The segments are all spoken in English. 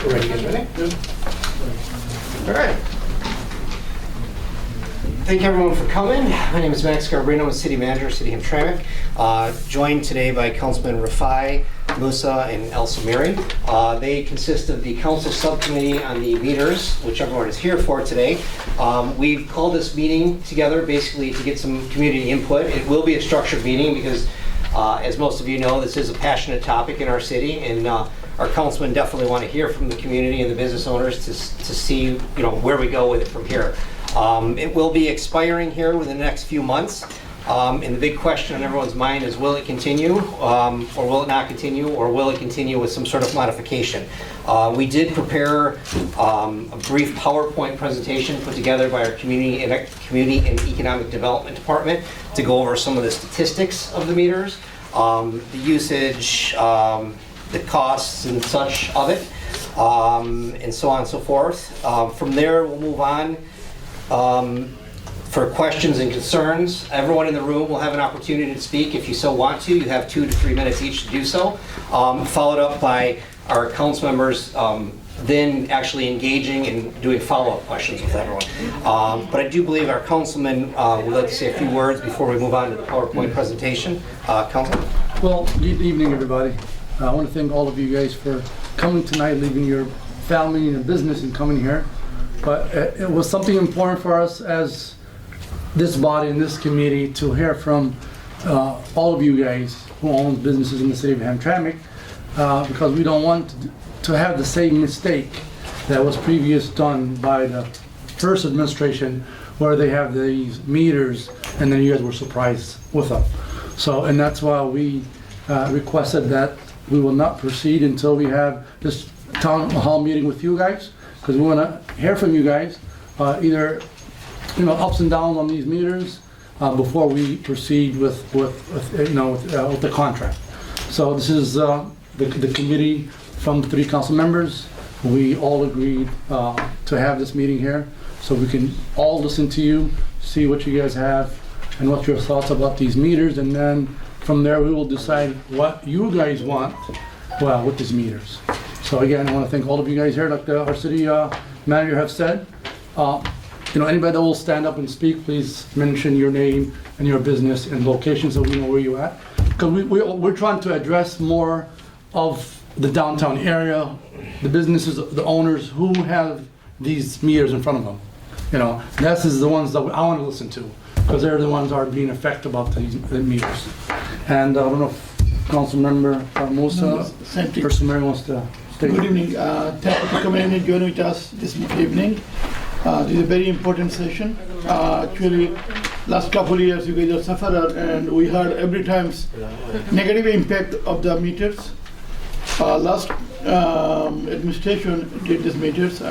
We're ready to get ready? All right. Thank everyone for coming. My name is Max Garbarino. I'm the City Manager, City of Hamtramck. Joined today by Councilman Rafai, Musa, and El Samiri. They consist of the Council Subcommittee on the meters, which everyone is here for today. We've called this meeting together basically to get some community input. It will be a structured meeting because, as most of you know, this is a passionate topic in our city, and our councilmen definitely want to hear from the community and the business owners to see, where we go with it from here. It will be expiring here within the next few months. And the big question on everyone's mind is, will it continue, or will it not continue, or will it continue with some sort of modification? We did prepare a brief PowerPoint presentation put together by our Community and Economic Development Department to go over some of the statistics of the meters, the usage, the costs and such of it, and so on and so forth. From there, we'll move on for questions and concerns. Everyone in the room will have an opportunity to speak if you so want to. You have 2 to 3 minutes each to do so, followed up by our council members then actually engaging and doing follow-up questions with everyone. But I do believe our councilman would like to say a few words before we move on to the PowerPoint presentation. Councilman? Well, good evening, everybody. I want to thank all of you guys for coming tonight, leaving your family and your business and coming here. But it was something important for us as this body and this committee to hear from all of you guys who own businesses in the city of Hamtramck, because we don't want to have the same mistake that was previous done by the first administration, where they have these meters and then you guys were surprised with them. So, and that's why we requested that we will not proceed until we have this town hall meeting with you guys, because we want to hear from you guys, either ups and downs on these meters before we proceed with the contract. So this is the committee from 3 council members. We all agreed to have this meeting here, so we can all listen to you, see what you guys have, and what your thoughts about these meters, and then from there we will decide what you guys want with these meters. So again, I want to thank all of you guys here, like our city manager have said. Anybody that will stand up and speak, please mention your name and your business and location so we know where you're at. Because we're trying to address more of the downtown area, the businesses, the owners who have these meters in front of them. This is the ones that I want to listen to, because they're the ones that are being affected about the meters. And I don't know if Councilmember Musa or Samiri wants to state. Good evening. Thank you for coming in and joining with us this evening. This is a very important session. Actually, last couple of years you guys have suffered, and we heard every time negative impact of the meters. Last administration did these meters.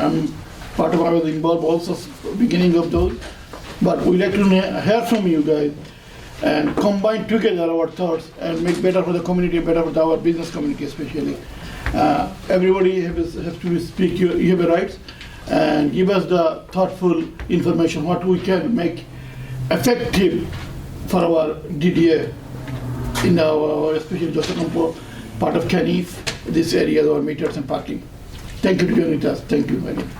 Part of I was involved also beginning of those. But we like to hear from you guys and combine together our thoughts and make better for the community, better for our business community especially. Everybody has to speak. You have a right. And give us the thoughtful information, what we can make effective for our DDA in our, especially Josephine part of Canif, this area, our meters and parking. Thank you for joining us. Thank you, Megan.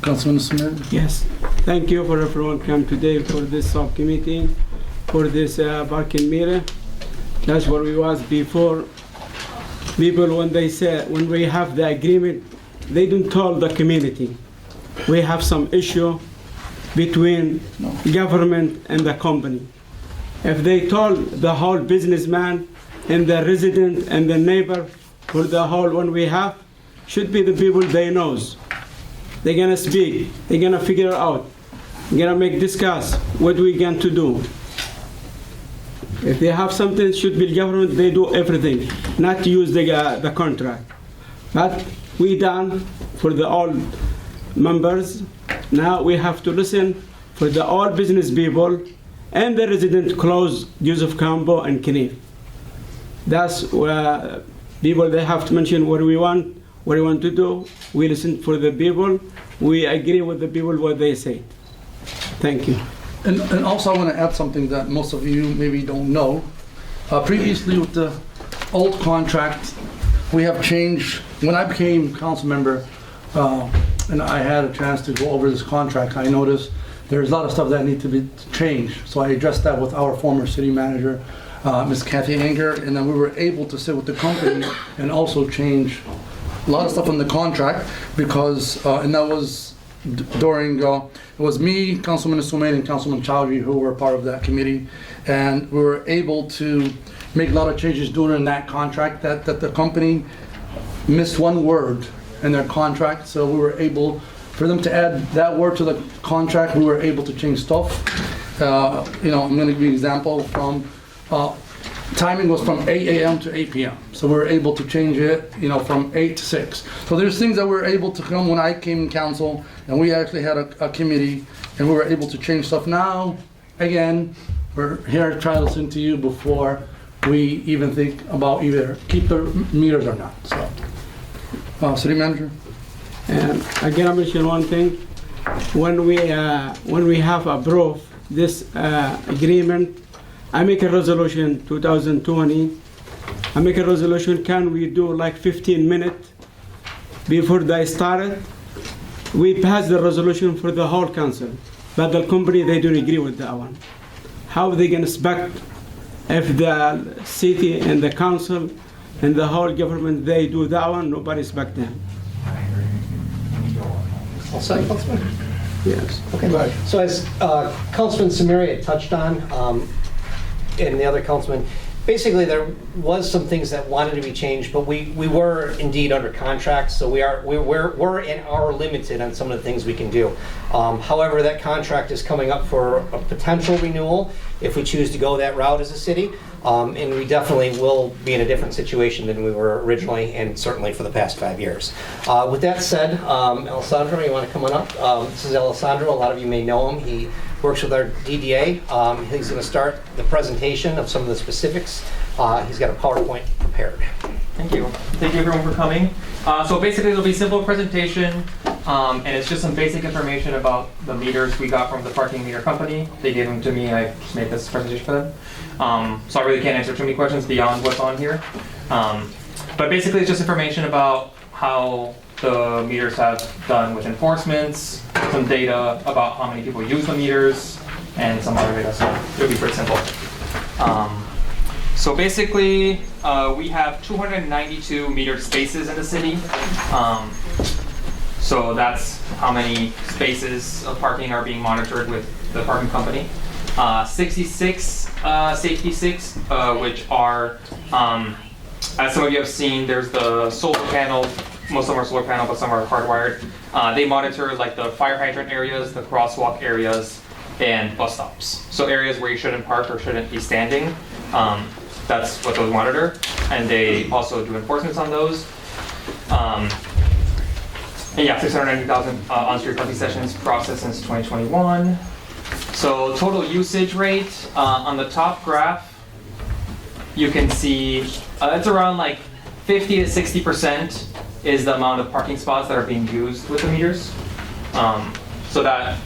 Councilman Smith? Yes, thank you for everyone come today for this subcommittee, for this parking meter. That's where we was before. People, when we have the agreement, they don't tell the community. We have some issue between government and the company. If they told the whole businessman and the resident and the neighbor for the whole one we have, should be the people they knows. They're gonna speak, they're gonna figure out, they're gonna discuss what we going to do. If they have something, should be government, they do everything, not use the contract. But we done for the all members. Now we have to listen for the all business people and the resident close Joseph Campo and Canif. That's where people, they have to mention what we want to do. We listen for the people. We agree with the people what they say. Thank you. And also I want to add something that most of you maybe don't know. Previously with the old contract, we have changed. When I became council member, and I had a chance to go over this contract, I noticed there's a lot of stuff that need to be changed. So I addressed that with our former city manager, Ms. Kathy Anger, and then we were able to sit with the company and also change a lot of stuff in the contract because, and that was during, it was me, Councilman Sumail, and Councilman Chowdhury who were part of that committee. And we were able to make a lot of changes during that contract that the company missed one word in their contract. So we were able, for them to add that word to the contract, we were able to change stuff. You know, I'm gonna give you an example from, timing was from 8 a.m. to 8 p.m. So we were able to change it, you know, from 8 to 6. So there's things that we were able to come when I came in council, and we actually had a committee, and we were able to change stuff. Now, again, we're here to try to listen to you before we even think about either keep the meters or not. So, city manager. And again, I mention one thing. When we have approved this agreement, I make a resolution 2020. I make a resolution, can we do like 15 minutes before they started? We passed the resolution for the whole council, but the company, they don't agree with that one. How they can expect if the city and the council and the whole government, they do that one, nobody expect them. All set, Councilman? Yes. Okay. So as Councilman Samiri had touched on, and the other councilman, basically there was some things that wanted to be changed, but we were indeed under contract, so we're limited on some of the things we can do. However, that contract is coming up for a potential renewal if we choose to go that route as a city, and we definitely will be in a different situation than we were originally, and certainly for the past 5 years. With that said, Alessandro, you want to come on up? This is Alessandro. A lot of you may know him. He works with our DDA. He's going to start the presentation of some of the specifics. He's got a PowerPoint prepared. Thank you. Thank you everyone for coming. So basically it'll be a simple presentation, and it's just some basic information about the meters we got from the parking meter company. They gave them to me, I just made this presentation for them. So I really can't answer too many questions beyond what's on here. But basically it's just information about how the meters have done with enforcements, some data about how many people use the meters, and some other data, so it'll be pretty simple. So basically, we have 292 metered spaces in the city. So that's how many spaces of parking are being monitored with the parking company. 66 safety sticks, which are, as some of you have seen, there's the solar panel. Most of them are solar panel, but some are hardwired. They monitor like the fire hydrant areas, the crosswalk areas, and bus stops. So areas where you shouldn't park or shouldn't be standing. That's what those monitor. And they also do enforcements on those. And yeah, 690,000 on-street parking sessions processed since 2021. So total usage rate, on the top graph, you can see it's around like 50 to 60% is the amount of parking spots that are being used with the meters. So that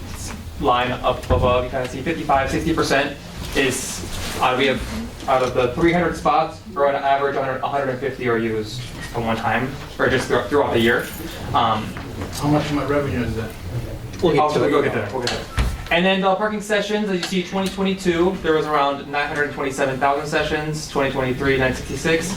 line up above, you kind of see 55, 60% is out of the 300 spots, or on average 150 are used at one time, or just throughout the year. How much of my revenue is that? We'll get there. And then the parking sessions, as you see, 2022, there was around 927,000 sessions, 2023, 966,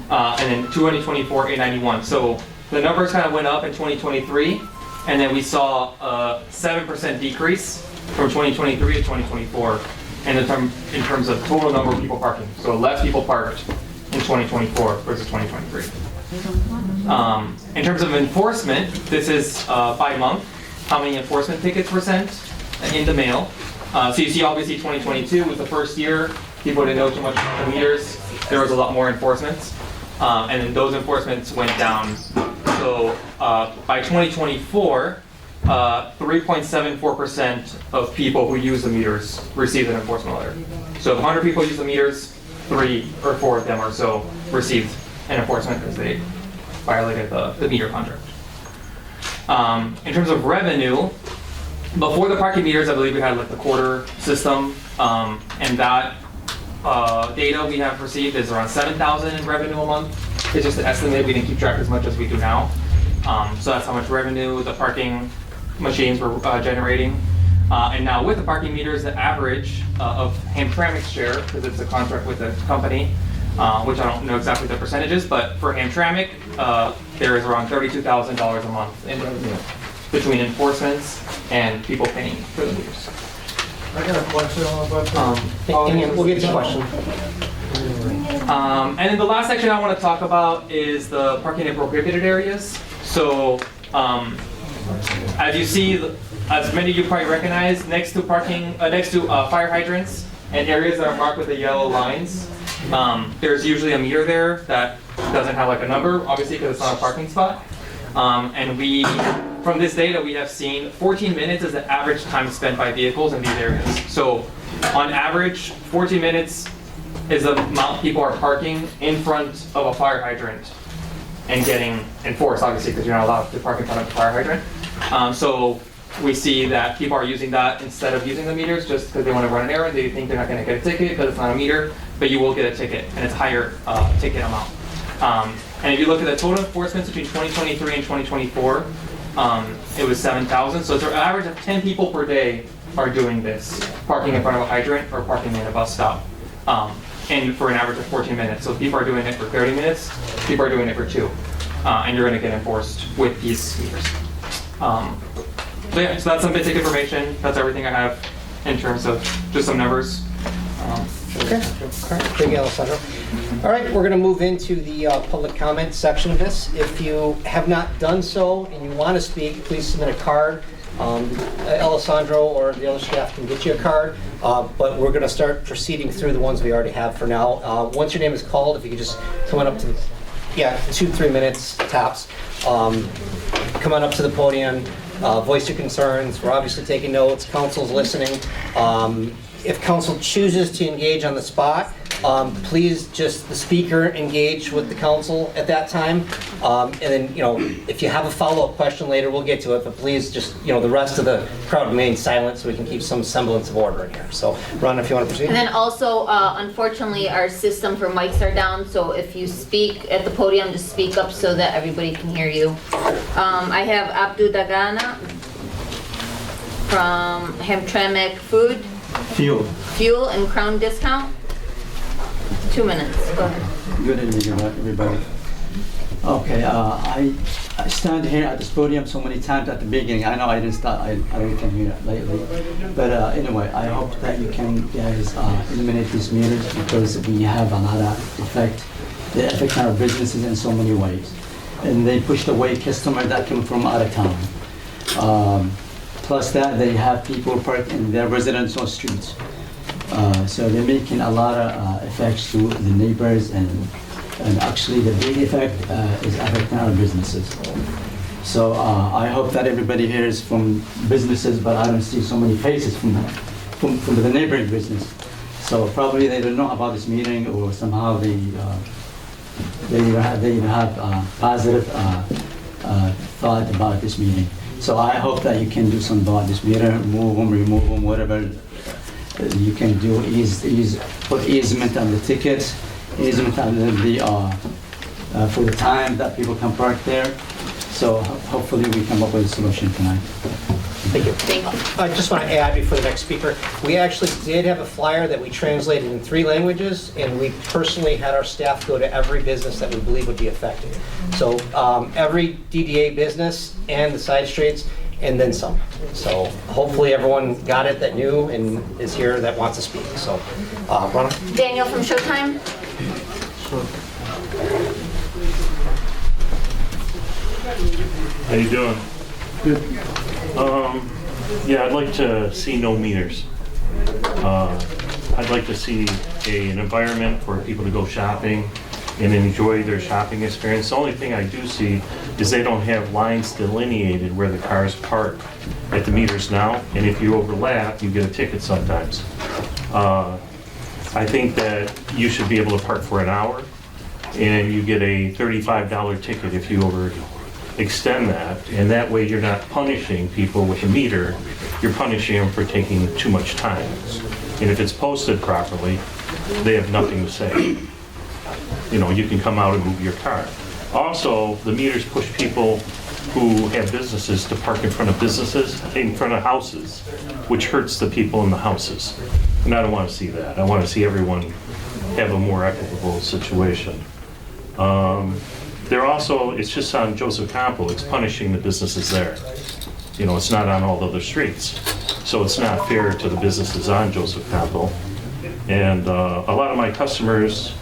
and then 2024, 891. So the numbers kind of went up in 2023, and then we saw a 7% decrease from 2023 to 2024 in terms of total number of people parking. So less people parked in 2024 versus 2023. In terms of enforcement, this is by month, how many enforcement tickets were sent in the mail. So you see, obviously 2022 was the first year, people didn't know too much about the meters. There was a lot more enforcements, and then those enforcements went down. So by 2024, 3.74% of people who use the meters received an enforcement letter. So if 100 people use the meters, 3 or 4 of them or so received an enforcement because they violated the meter contract. In terms of revenue, before the parking meters, I believe we had like the quarter system, and that data we have received is around 7,000 in revenue a month. It's just an estimate. We didn't keep track as much as we do now. So that's how much revenue the parking machines were generating. And now with the parking meters, the average of Hamtramck's share, because it's a contract with the company, which I don't know exactly the percentages, but for Hamtramck, there is around $32,000 a month in revenue between enforcements and people paying for the meters. I got a question on the And we'll get to the question. And then the last section I want to talk about is the parking in prohibited areas. So, as you see, as many of you probably recognize, next to fire hydrants and areas that are marked with the yellow lines, there's usually a meter there that doesn't have like a number, obviously because it's not a parking spot. And from this data, we have seen 14 minutes is the average time spent by vehicles in these areas. So, on average, 14 minutes is the amount people are parking in front of a fire hydrant and getting enforced, obviously, because you're not allowed to park in front of a fire hydrant. So we see that people are using that instead of using the meters just because they want to run an errand. They think they're not going to get a ticket because it's not a meter, but you will get a ticket, and it's a higher ticket amount. And if you look at the total enforcements between 2023 and 2024, it was 7,000. So it's an average of 10 people per day are doing this, parking in front of a hydrant or parking in a bus stop. And for an average of 14 minutes. So people are doing it for 30 minutes, people are doing it for 2. And you're gonna get enforced with these meters. So yeah, so that's some basic information. That's everything I have in terms of just some numbers. Okay. All right. Thank you, Alessandro. All right, we're going to move into the public comment section of this. If you have not done so and you want to speak, please submit a card. Alessandro or the other staff can get you a card, but we're going to start proceeding through the ones we already have for now. Once your name is called, if you could just come on up to, 2-3 minutes tops. Come on up to the podium, voice your concerns. We're obviously taking notes. Council's listening. If council chooses to engage on the spot, please just the speaker engage with the council at that time. And then, if you have a follow-up question later, we'll get to it, but please just, the rest of the crowd remain silent so we can keep some semblance of order in here. So, Ron, if you want to proceed. And then also, unfortunately, our system for mics are down, so if you speak at the podium, just speak up so that everybody can hear you. I have Abdu Dagana from Hamtramck Food. Fuel and Crown Discount. 2 minutes, go ahead. Good evening, everybody. Okay, I stand here at this podium so many times at the beginning. I know I didn't start, I don't come here lately. But anyway, I hope that you can guys eliminate these meters because we have a lot of effect. They affect our businesses in so many ways. And they pushed away customers that come from out of town. Plus that, they have people parked in their residential streets. So they're making a lot of effects to the neighbors, and actually the big effect is affecting our businesses. So I hope that everybody here is from businesses, but I don't see so many faces from the neighboring business. So probably they don't know about this meeting, or somehow they have positive thought about this meeting. So I hope that you can do some about this meter, move them, remove them, whatever you can do. Put easement on the tickets, easement on for the time that people can park there. So hopefully we come up with a solution tonight. Thank you. Thank you. I just want to add before the next speaker, we actually did have a flyer that we translated in 3 languages, and we personally had our staff go to every business that we believe would be affected. So every DDA business and the side streets, and then some. So hopefully everyone got it that knew and is here that wants to speak. So, Rana? Daniel from Showtime. How you doing? Good. Yeah, I'd like to see no meters. I'd like to see an environment for people to go shopping and enjoy their shopping experience. The only thing I do see is they don't have lines delineated where the cars park at the meters now, and if you overlap, you get a ticket sometimes. I think that you should be able to park for an hour, and you get a $35 ticket if you overextend that, and that way you're not punishing people with a meter, you're punishing them for taking too much time. And if it's posted properly, they have nothing to say. You can come out and move your car. Also, the meters push people who have businesses to park in front of businesses, in front of houses, which hurts the people in the houses. And I don't want to see that. I want to see everyone have a more equitable situation. They're also, it's just on Joseph Campo, it's punishing the businesses there. You know, it's not on all the other streets. So it's not fair to the businesses on Joseph Campo. And a lot of my customers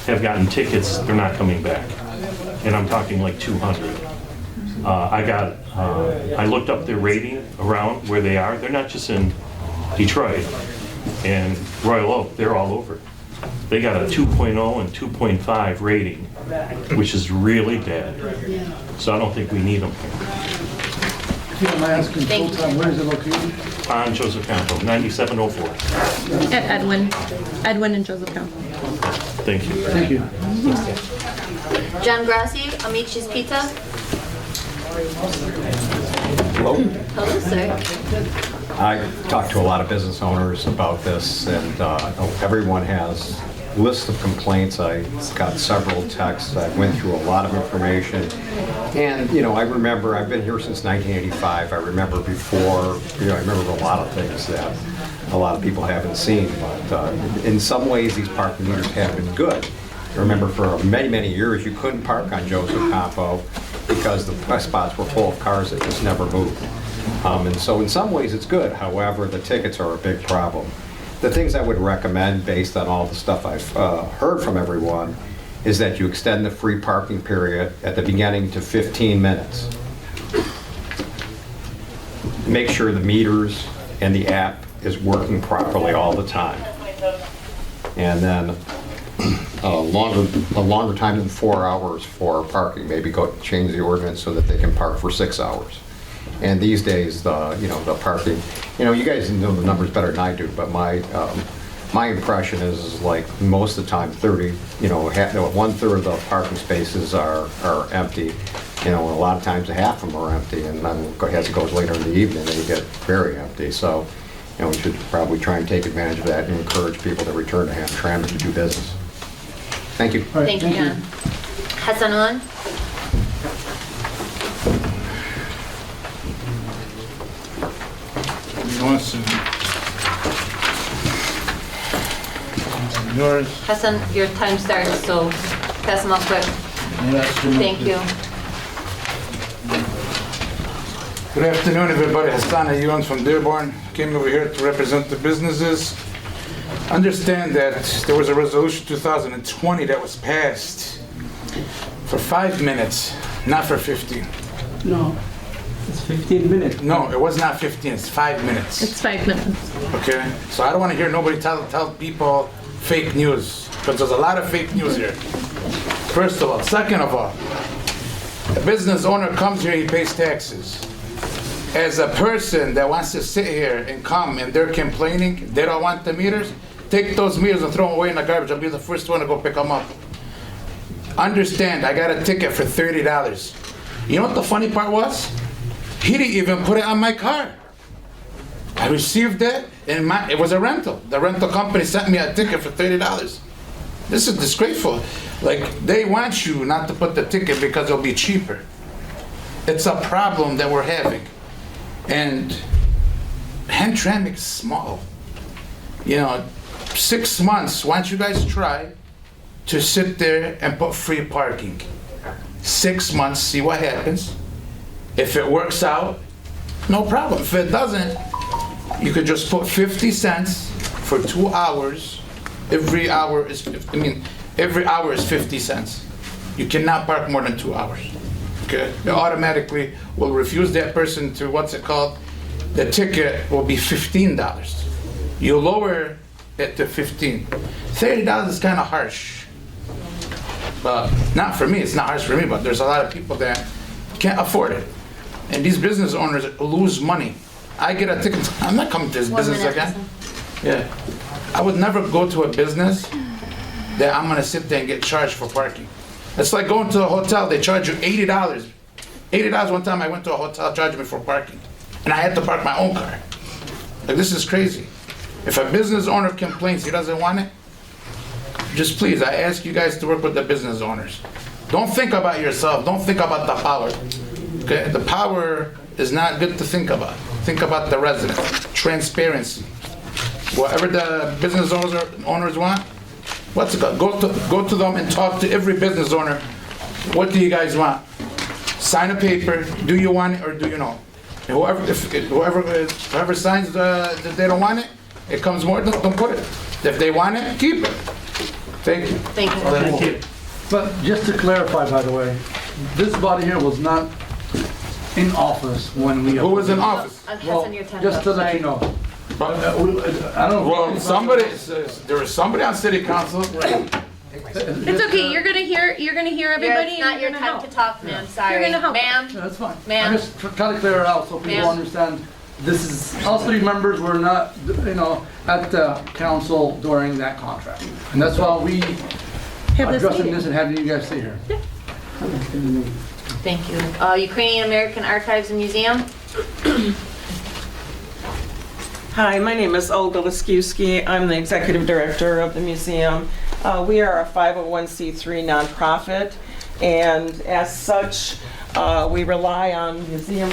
have gotten tickets, they're not coming back. And I'm talking like 200. I looked up their rating around where they are. They're not just in Detroit and Royal Oak, they're all over. They got a 2.0 and 2.5 rating, which is really bad. So I don't think we need them here. If you don't mind asking Thank you. full-time, where is it located? On Joseph Campo, 9704. At Edwin and Joseph Campo. Thank you. Thank you. John Grassi, Amici's Pizza. Hello. Hello, sir. I talked to a lot of business owners about this, and everyone has lists of complaints. I got several texts. I went through a lot of information. And, you know, I remember, I've been here since 1985. I remember before, you know, I remember a lot of things that a lot of people haven't seen. But in some ways, these parking meters have been good. I remember for many, many years, you couldn't park on Joseph Campo because the spots were full of cars that just never moved. And so in some ways, it's good. However, the tickets are a big problem. The things I would recommend, based on all the stuff I've heard from everyone, is that you extend the free parking period at the beginning to 15 minutes. Make sure the meters and the app is working properly all the time. And then a longer time than 4 hours for parking. Maybe change the ordinance so that they can park for 6 hours. And these days, the parking, you guys know the numbers better than I do, but my impression is like most of the time, 1/3 of the parking spaces are empty. A lot of times half of them are empty, and then as it goes later in the evening, they get very empty. So, we should probably try and take advantage of that and encourage people to return to Hamtramck to do business. Thank you. All right, Thank you, John. Hassanuan? Yours. Hassan, your time starts, so pass them up quick. Thank you. Good afternoon, everybody. Hassan Ayun from Dearborn. Came over here to represent the businesses. Understand that there was a resolution 2020 that was passed for 5 minutes, not for 15. No, it's 15 minutes. No, it was not 15, it's 5 minutes. It's 5 minutes. Okay? So I don't want to hear nobody tell people fake news, because there's a lot of fake news here. First of all. Second of all, a business owner comes here, he pays taxes. As a person that wants to sit here and come and they're complaining, they don't want the meters, take those meters and throw them away in the garbage. I'll be the first one to go pick them up. Understand, I got a ticket for $30. You know what the funny part was? He didn't even put it on my car. I received it, and it was a rental. The rental company sent me a ticket for $30. This is disgraceful. Like, they want you not to put the ticket because it'll be cheaper. It's a problem that we're having. And Hamtramck is small. 6 months, why don't you guys try to sit there and put free parking? 6 months, see what happens. If it works out, no problem. If it doesn't, you could just put 50 cents for 2 hours. Every hour is 50 cents. You cannot park more than 2 hours. Okay? It automatically will refuse that person to, the ticket will be $15. You lower it to 15. $30 is kind of harsh. But not for me, it's not harsh for me, but there's a lot of people that can't afford it. And these business owners lose money. I get a ticket, I'm not coming to this 1 business minute, again. Hassan. Yeah. I would never go to a business that I'm gonna sit there and get charged for parking. It's like going to a hotel, they charge you $80. $80 one time I went to a hotel, charged me for parking. And I had to park my own car. Like, this is crazy. If a business owner complains he doesn't want it, just please, I ask you guys to work with the business owners. Don't think about yourself, don't think about the power. Okay, the power is not good to think about. Think about the resident. Transparency. Whatever the business owners want, what's it called? Go to them and talk to every business owner. What do you guys want? Sign a paper. Do you want it or do you not? And whoever signs that they don't want it, it comes more. Don't put it. If they want it, keep it. Thank you. Thank you. Thank you. But just to clarify, by the way, this body here was not in office when we. Who was in office? That's Well, on your 10th. just to let you know. I don't know. Well, there was somebody on city council. It's okay. You're gonna hear everybody. It's not and your you're time gonna to talk, ma'am. Sorry. You're gonna help. Ma'am, Yeah, that's fine. Ma'am. I'm just trying to clear it out so people Ma'am. understand. This is, us three members were not, at the council during that contract. And that's why we have are this addressing meeting. this and having you guys stay here. Thank you. Ukrainian American Archives and Museum. Hi, my name is Olga Laskiewski. I'm the executive director of the museum. We are a 501c3 nonprofit, and as such, we rely on museum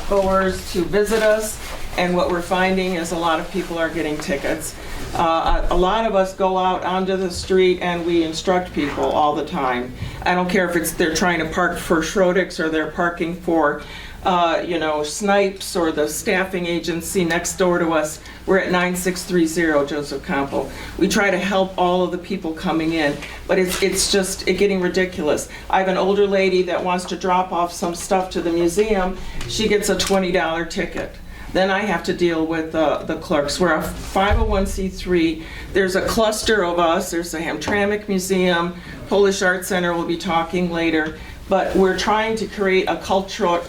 goers to visit us, and what we're finding is a lot of people are getting tickets. A lot of us go out onto the street and we instruct people all the time. I don't care if they're trying to park for Schrodix or they're parking for Snipes or the staffing agency next door to us. We're at 9630 Joseph Campo. We try to help all of the people coming in, but it's just getting ridiculous. I have an older lady that wants to drop off some stuff to the museum. She gets a $20 ticket. Then I have to deal with the clerks. We're a 501c3. There's a cluster of us. There's the Hamtramck Museum, Polish Art Center, we'll be talking later. But we're trying to create a cultural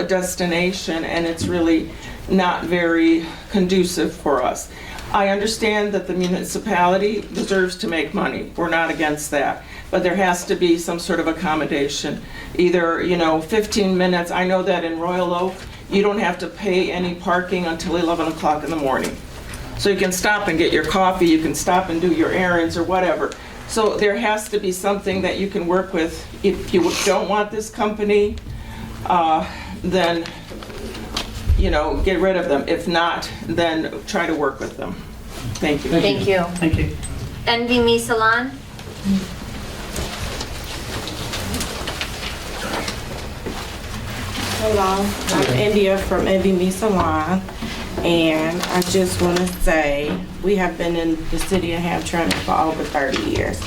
destination, and it's really not very conducive for us. I understand that the municipality deserves to make money. We're not against that. But there has to be some sort of accommodation. Either, 15 minutes. I know that in Royal Oak, you don't have to pay any parking until 11 o'clock in the morning. So you can stop and get your coffee, you can stop and do your errands or whatever. So there has to be something that you can work with. If you don't want this company, then, get rid of them. If not, then try to work with them. Thank you. Thank you. Thank you. Envy Me Salon. Hello, I'm India from Envy Me Salon, and I just want to say we have been in the city of Hamtramck for over 30 years.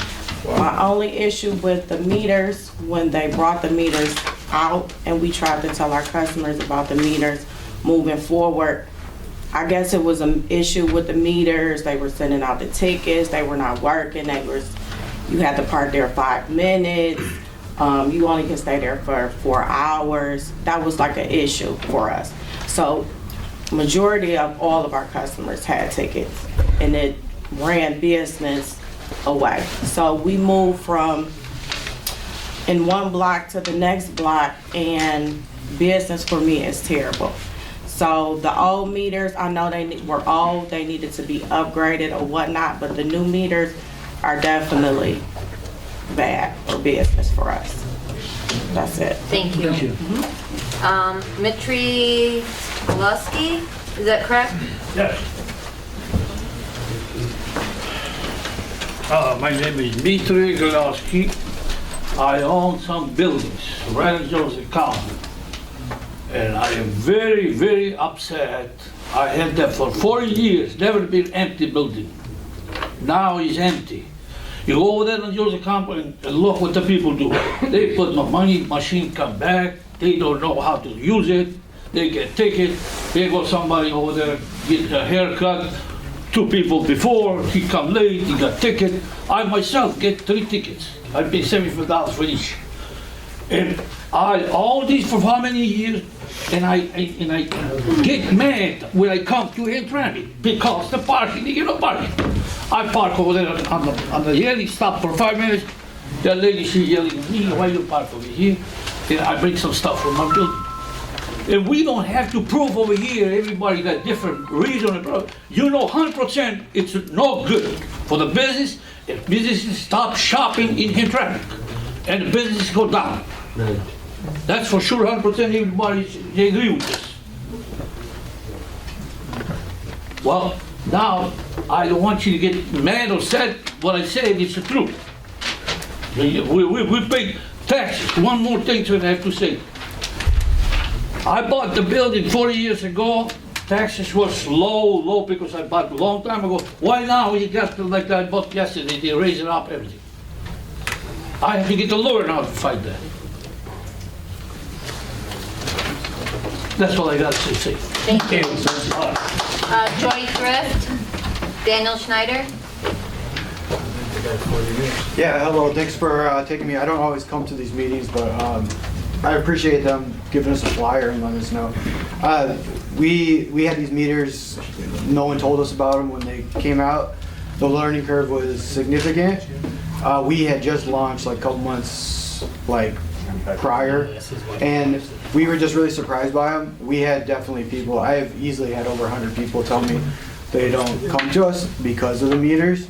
My only issue with the meters, when they brought the meters out and we tried to tell our customers about the meters moving forward, I guess it was an issue with the meters. They were sending out the tickets, they were not working, you had to park there 5 minutes. You only can stay there for 4 hours. That was like an issue for us. So majority of all of our customers had tickets, and it ran business away. So we moved from in one block to the next block, and business for me is terrible. So the old meters, I know they were old, they needed to be upgraded or whatnot, but the new meters are definitely bad for business for us. That's it. Thank you. Mitri Lusky, is that correct? Yes. My name is Dmitry Glasky. I own some buildings right in Joseph County. And I am very, very upset. I had that for 4 years, never been empty building. Now it's empty. You go over there in Joseph County and look what the people do. They put no money, machine come back, they don't know how to use it, they get ticket, they go somebody over there, get a haircut, 2 people before, he come late, he got ticket. I myself get 3 tickets. I pay $75 for each. And I own these for how many years? And I get mad when I come to Hamtramck because the parking, they get no parking. I park over there on the yelling, stop for 5 minutes. That lady, she yelling at me, why you park over here? And I bring some stuff from my building. And we don't have to prove over here, everybody got different reason. You know 100% it's no good for the business if businesses stop shopping in Hamtramck and the businesses go down. That's for sure, 100% everybody, they agree with this. Well, now, I don't want you to get mad or sad. What I said is the truth. We pay taxes. One more thing I have to say. I bought the building 40 years ago. Taxes was low because I bought a long time ago. Why now you got to, like I bought yesterday, they raise it up everything. I have to get a lawyer now to fight that. That's all I got to say. Thank you. Joy Thrift, Daniel Schneider. Yeah, hello, thanks for taking me. I don't always come to these meetings, but I appreciate them giving us a flyer and letting us know. We had these meters, no one told us about them when they came out. The learning curve was significant. We had just launched like a couple months prior, and we were just really surprised by them. We had definitely people, I have easily had over 100 people tell me they don't come to us because of the meters.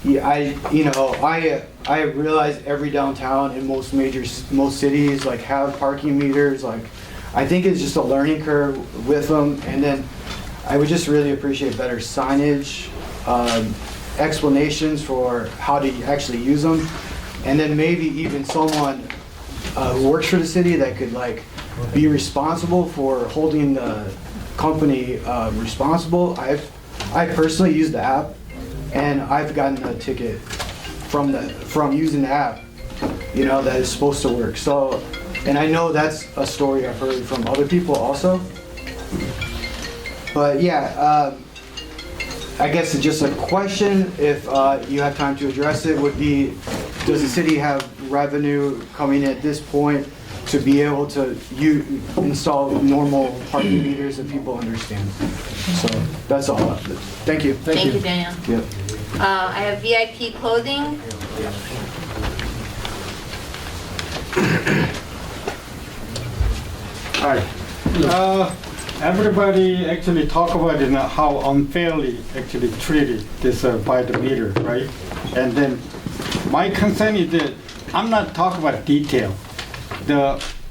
Yeah, I realize every downtown in most cities have parking meters. I think it's just a learning curve with them, and then I would just really appreciate better signage, explanations for how to actually use them, and then maybe even someone who works for the city that could be responsible for holding the company responsible. I personally use the app, and I've gotten a ticket from using the app, that is supposed to work. So, and I know that's a story I've heard from other people also. But yeah, I guess it's just a question, if you have time to address it, would be, does the city have revenue coming at this point to be able to install normal parking meters that people understand? So that's all. Thank you. Thank you, Daniel. Yep. I have VIP Clothing. Hi. Everybody actually talk about how unfairly actually treated this by the meter, right? And then my concern is that I'm not talking about detail.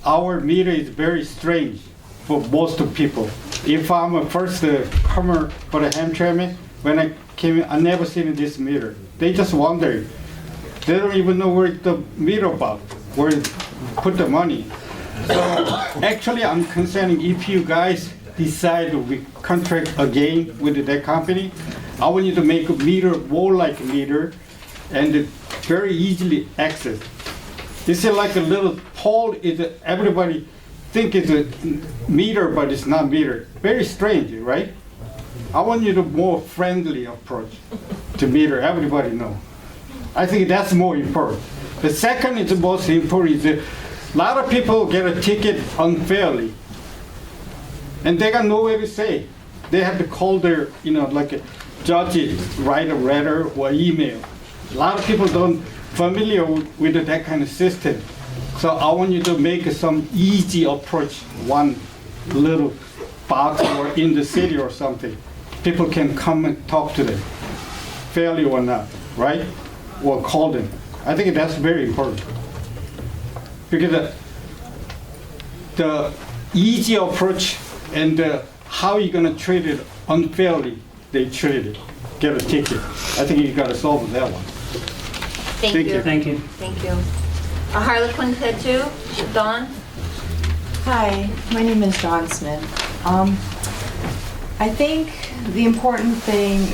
Our meter is very strange for most of people. If I'm a first comer for the Hamtramck, when I came in, I never seen this meter. They just wonder. They don't even know where the meter about, where to put the money. So actually, I'm concerned if you guys decide we contract again with that company, I want you to make a meter more like a meter and very easily access. This is like a little pole. Everybody think it's a meter, but it's not meter. Very strange, right? I want you to more friendly approach to meter. Everybody know. I think that's more important. The second is the most important is a lot of people get a ticket unfairly, and they got nowhere to say. They have to call their, a judge, write a letter or email. A lot of people don't familiar with that kind of system. So I want you to make some easy approach, one little box or in the city or something. People can come and talk to them, fairly or not, right? Or call them. I think that's very important. Because the easy approach and how you're going to treat it unfairly, they treat it, get a ticket. I think you got to solve that one. Thank you. Thank you. Thank you. A Harlequin Tattoo, Dawn. Hi, my name is Dawn Smith. I think the important thing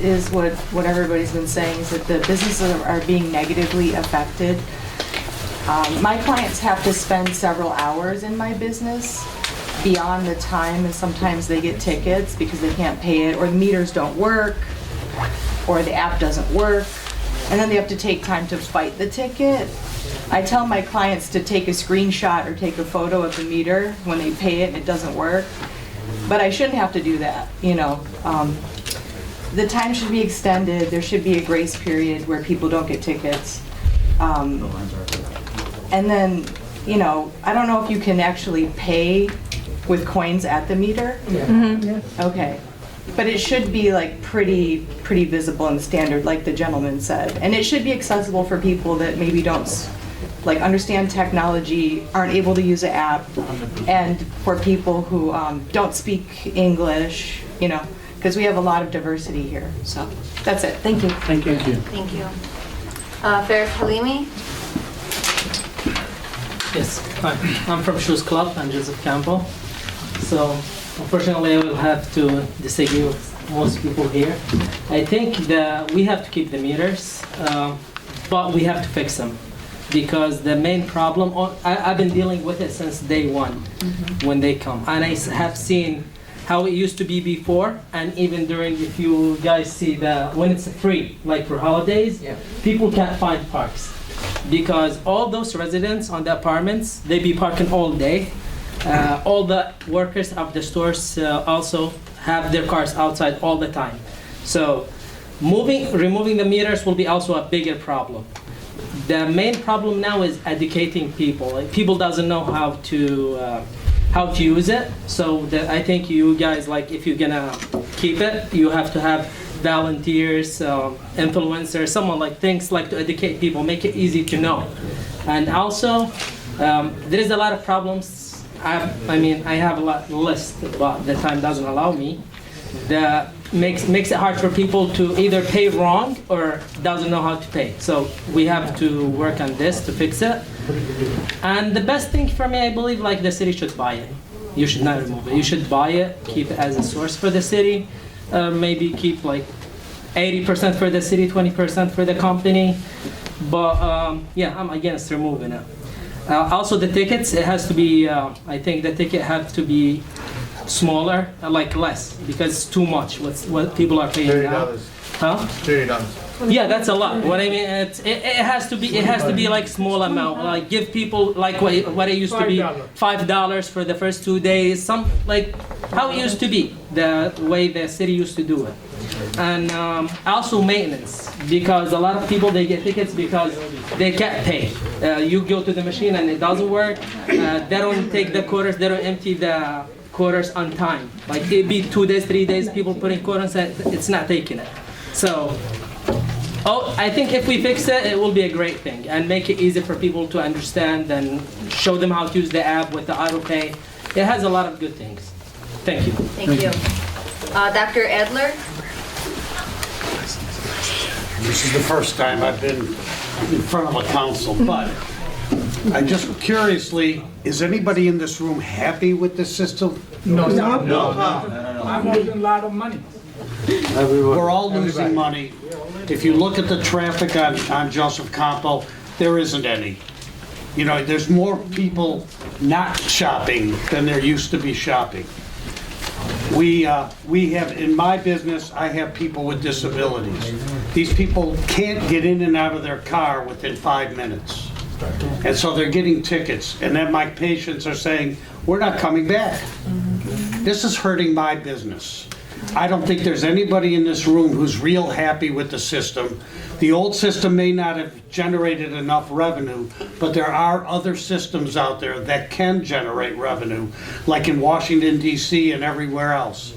is what everybody's been saying, is that the businesses are being negatively affected. My clients have to spend several hours in my business beyond the time, and sometimes they get tickets because they can't pay it, or the meters don't work, or the app doesn't work, and then they have to take time to fight the ticket. I tell my clients to take a screenshot or take a photo of the meter when they pay it and it doesn't work, but I shouldn't have to do that, The time should be extended. There should be a grace period where people don't get tickets. And then, I don't know if you can actually pay with coins at the meter. Yeah. Mm-hmm. Yeah. Okay. But it should be pretty visible and standard, like the gentleman said. And it should be accessible for people that maybe don't like understand technology, aren't able to use an app, and for people who don't speak English, you know, because we have a lot of diversity here. So that's it. Thank you. Thank you. Thank you. Faris Halimi? Yes, hi. I'm from Shoes Club. I'm Joseph Campbell. So, unfortunately, I will have to disagree with most people here. I think that we have to keep the meters, but we have to fix them. Because the main problem, I've been dealing with it since day one when they come. And I have seen how it used to be before, and even during, if you guys see when it's free, like for holidays, people can't find parks. Because all those residents on the apartments, they be parking all day. All the workers of the stores also have their cars outside all the time. So removing the meters will be also a bigger problem. The main problem now is educating people. Like, people doesn't know how to use it. So I think you guys, like, if you're gonna keep it, you have to have volunteers, influencers, someone like things like to educate people, make it easy to know. And also, there is a lot of problems. I mean, I have a lot list, but the time doesn't allow me. That makes it hard for people to either pay wrong or doesn't know how to pay. So we have to work on this to fix it. And the best thing for me, I believe, like, the city should buy it. You should not remove it. You should buy it, keep it as a source for the city. Maybe keep like 80% for the city, 20% for the company. But yeah, I'm against removing it. Also the tickets, it has to be, I think the ticket has to be smaller, like less, because it's too much what people are paying now. $30. Huh? $30. Yeah, that's a lot. What I mean, it has to be like small amount. Like give people like what it used to be, $5 for the first 2 days. Some like how it used to be, the way the city used to do it. And also maintenance, because a lot of people, they get tickets because they can't pay. You go to the machine and it doesn't work. They don't take the quarters. They don't empty the quarters on time. Like it'd be 2 days, 3 days, people putting quarters and it's not taking it. So. I think if we fix it, it will be a great thing and make it easy for people to understand and show them how to use the app with the auto pay. It has a lot of good things. Thank you. Thank you. Dr. Adler? This is the first time I've been in front of a council, but I just curiously, is anybody in this room happy with this system? No. I'm losing a lot of money. We're all losing money. If you look at the traffic on Joseph Campo, there isn't any. You know, there's more people not shopping than there used to be shopping. We have, in my business, I have people with disabilities. These people can't get in and out of their car within 5 minutes. And so they're getting tickets. And then my patients are saying, we're not coming back. This is hurting my business. I don't think there's anybody in this room who's real happy with the system. The old system may not have generated enough revenue, but there are other systems out there that can generate revenue, like in Washington, D.C. and everywhere else.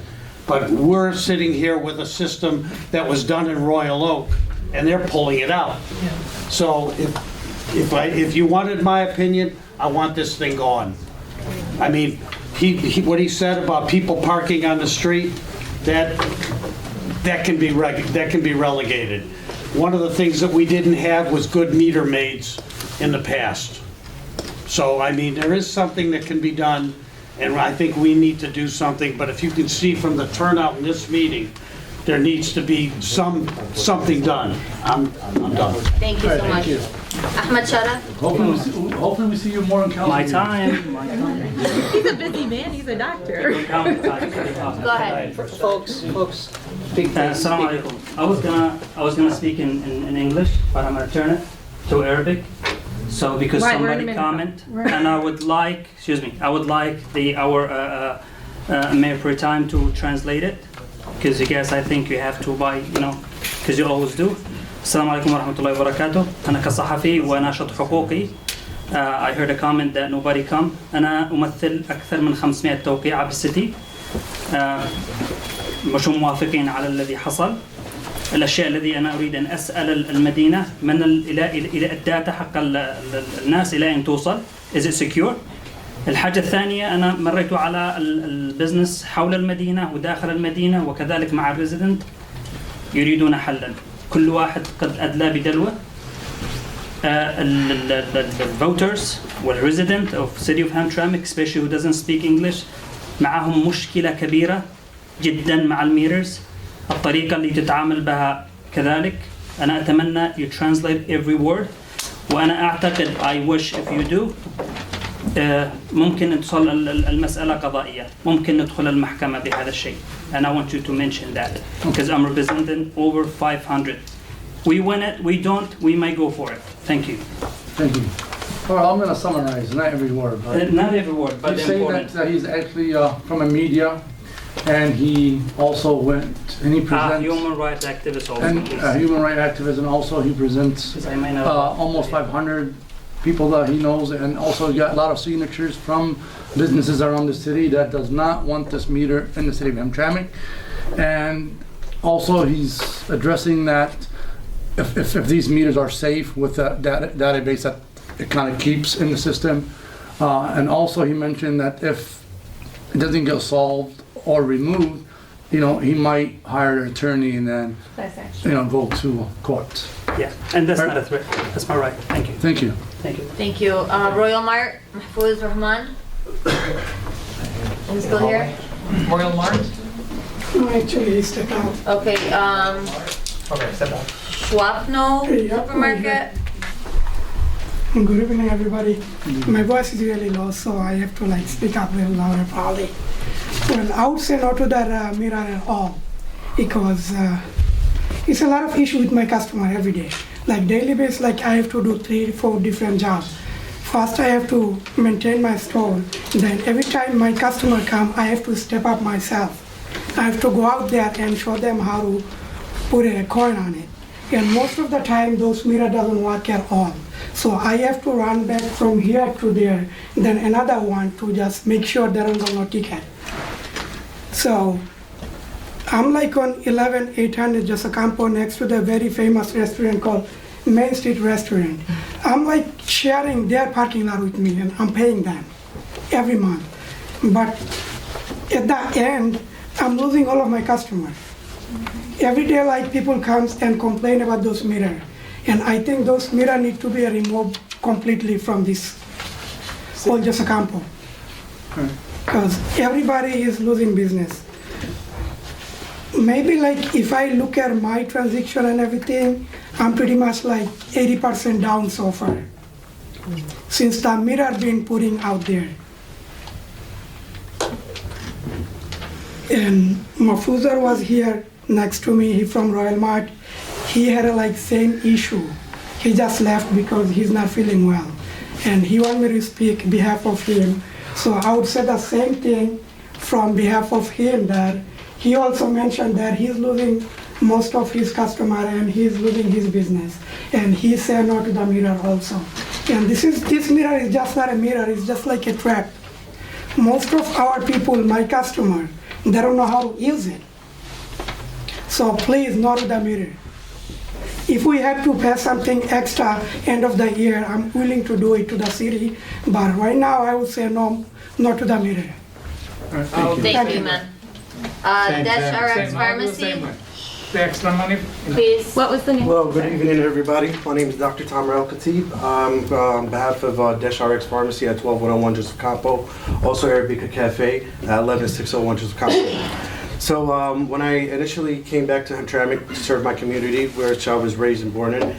But we're sitting here with a system that was done in Royal Oak, and they're pulling it out. So if you wanted my opinion, I want this thing gone. I mean, what he said about people parking on the street, that can be relegated. One of the things that we didn't have was good meter maids in the past. So, I mean, there is something that can be done, and I think we need to do something. But if you can see from the turnout in this meeting, there needs to be something done. I'm done. Thank you so much. Ahmed Shara? Hopefully we see you more in council. My time. He's a busy man, he's a doctor. Go ahead. Folks, Assalamu alaikum. I was gonna speak in English, but I'm gonna turn it to Arabic. So because Right, we're in somebody the comment, Right. and I would like our Mayor Pro Tem to translate it, because you guys, I think you have to buy, because you always do. Assalamu alaikum wa rahmatullahi wa barakatuh. أنا كصحفي وناشط حقوقي. I heard a comment that nobody come. أنا أمثل أكثر من 500 توقيع بالسيتي. مش موافقين على الذي حصل. الأشياء الذي أنا أريد أن أسأل المدينة من إلى الداتا حق الناس إلى أن توصل. Is it secure؟ الحاجة الثانية أنا مريت على البزنس حول المدينة وداخل المدينة وكذلك مع الريزيدنت يريدون حلا. كل واحد قد أدلى بدلوه. الفوترز والريزيدنت of City of Hamtramck especially who doesn't speak English معهم مشكلة كبيرة جدا مع الميترز. الطريقة اللي تتعامل بها كذلك أنا أتمنى you translate every word وأنا أعتقد I wish if you do ممكن أن تصل المسألة قضائية ممكن ندخل المحكمة بهذا الشيء and I want you to mention that because I'm representing over 500. We win it, we don't, we may go for it. Thank you. Thank you. All right, I'm going to summarize, not every word. But Not every word, but you say important. that he's actually from a media, and he also went and he presents Human rights activist also. and human rights activist, and also he presents Because I may not- almost 500 people that he knows, and also got a lot of signatures from businesses around the city that does not want this meter in the city of Hamtramck, and also he's addressing that if these meters are safe with that database that it kind of keeps in the system, and also he mentioned that if it doesn't get solved or removed, you know, he might hire an attorney and then, you know, go to court. Yeah, and that's not a threat. That's my right. Thank you. Thank you. Thank you. Thank you. Royal Mart, Mahfouz Rahman. Are you still here? Royal Mart? No, actually, step out. Okay, Okay, step back. Schwapno Hey, yeah, Supermarket. Good evening, everybody. My voice is really low, so I have to like speak up a little louder probably. Well, I would say no to that mirror at all, because it's a lot of issue with my customer every day. Like daily basis, like I have to do 3-4 different jobs. First, I have to maintain my store. Then every time my customer come, I have to step up myself. I have to go out there and show them how to put a coin on it. And most of the time, those mirror doesn't work at all. So I have to run back from here to there, then another one to just make sure there is no ticket. So I'm like on 11800 Josacampo next to the very famous restaurant called Main Street Restaurant. I'm like sharing their parking lot with me and I'm paying them every month. But at the end, I'm losing all of my customers. Every day like people comes and complain about those mirrors. And I think those mirrors need to be removed completely from this whole Josacampo. Because everybody is losing business. Maybe like if I look at my transaction and everything, I'm pretty much like 80% down so far. Since the mirror been putting out there. And Mahfouzar was here next to me, he from Royal Mart. He had a like same issue. He just left because he's not feeling well. And he wanted me to speak behalf of him. So I would say the same thing from behalf of him, that he also mentioned that he's losing most of his customer and he's losing his business. And he said no to the mirror also. And this mirror is just not a mirror, it's just like a trap. Most of our people, my customer, they don't know how to use it. So please, not to the mirror. If we have to pay something extra end of the year, I'm willing to do it to the city. But right now, I would say no, not to the mirror. Thank you, man. Dash RX Pharmacy. The extra money. Please. What was the name? Well, good evening, everybody. My name is Dr. Tamarel Khatib. I'm on behalf of Dash RX Pharmacy at 12101 Joseph Campo, also Arabica Cafe at 11601 Joseph Campo. So when I initially came back to Hamtramck to serve my community, which I was raised and born in,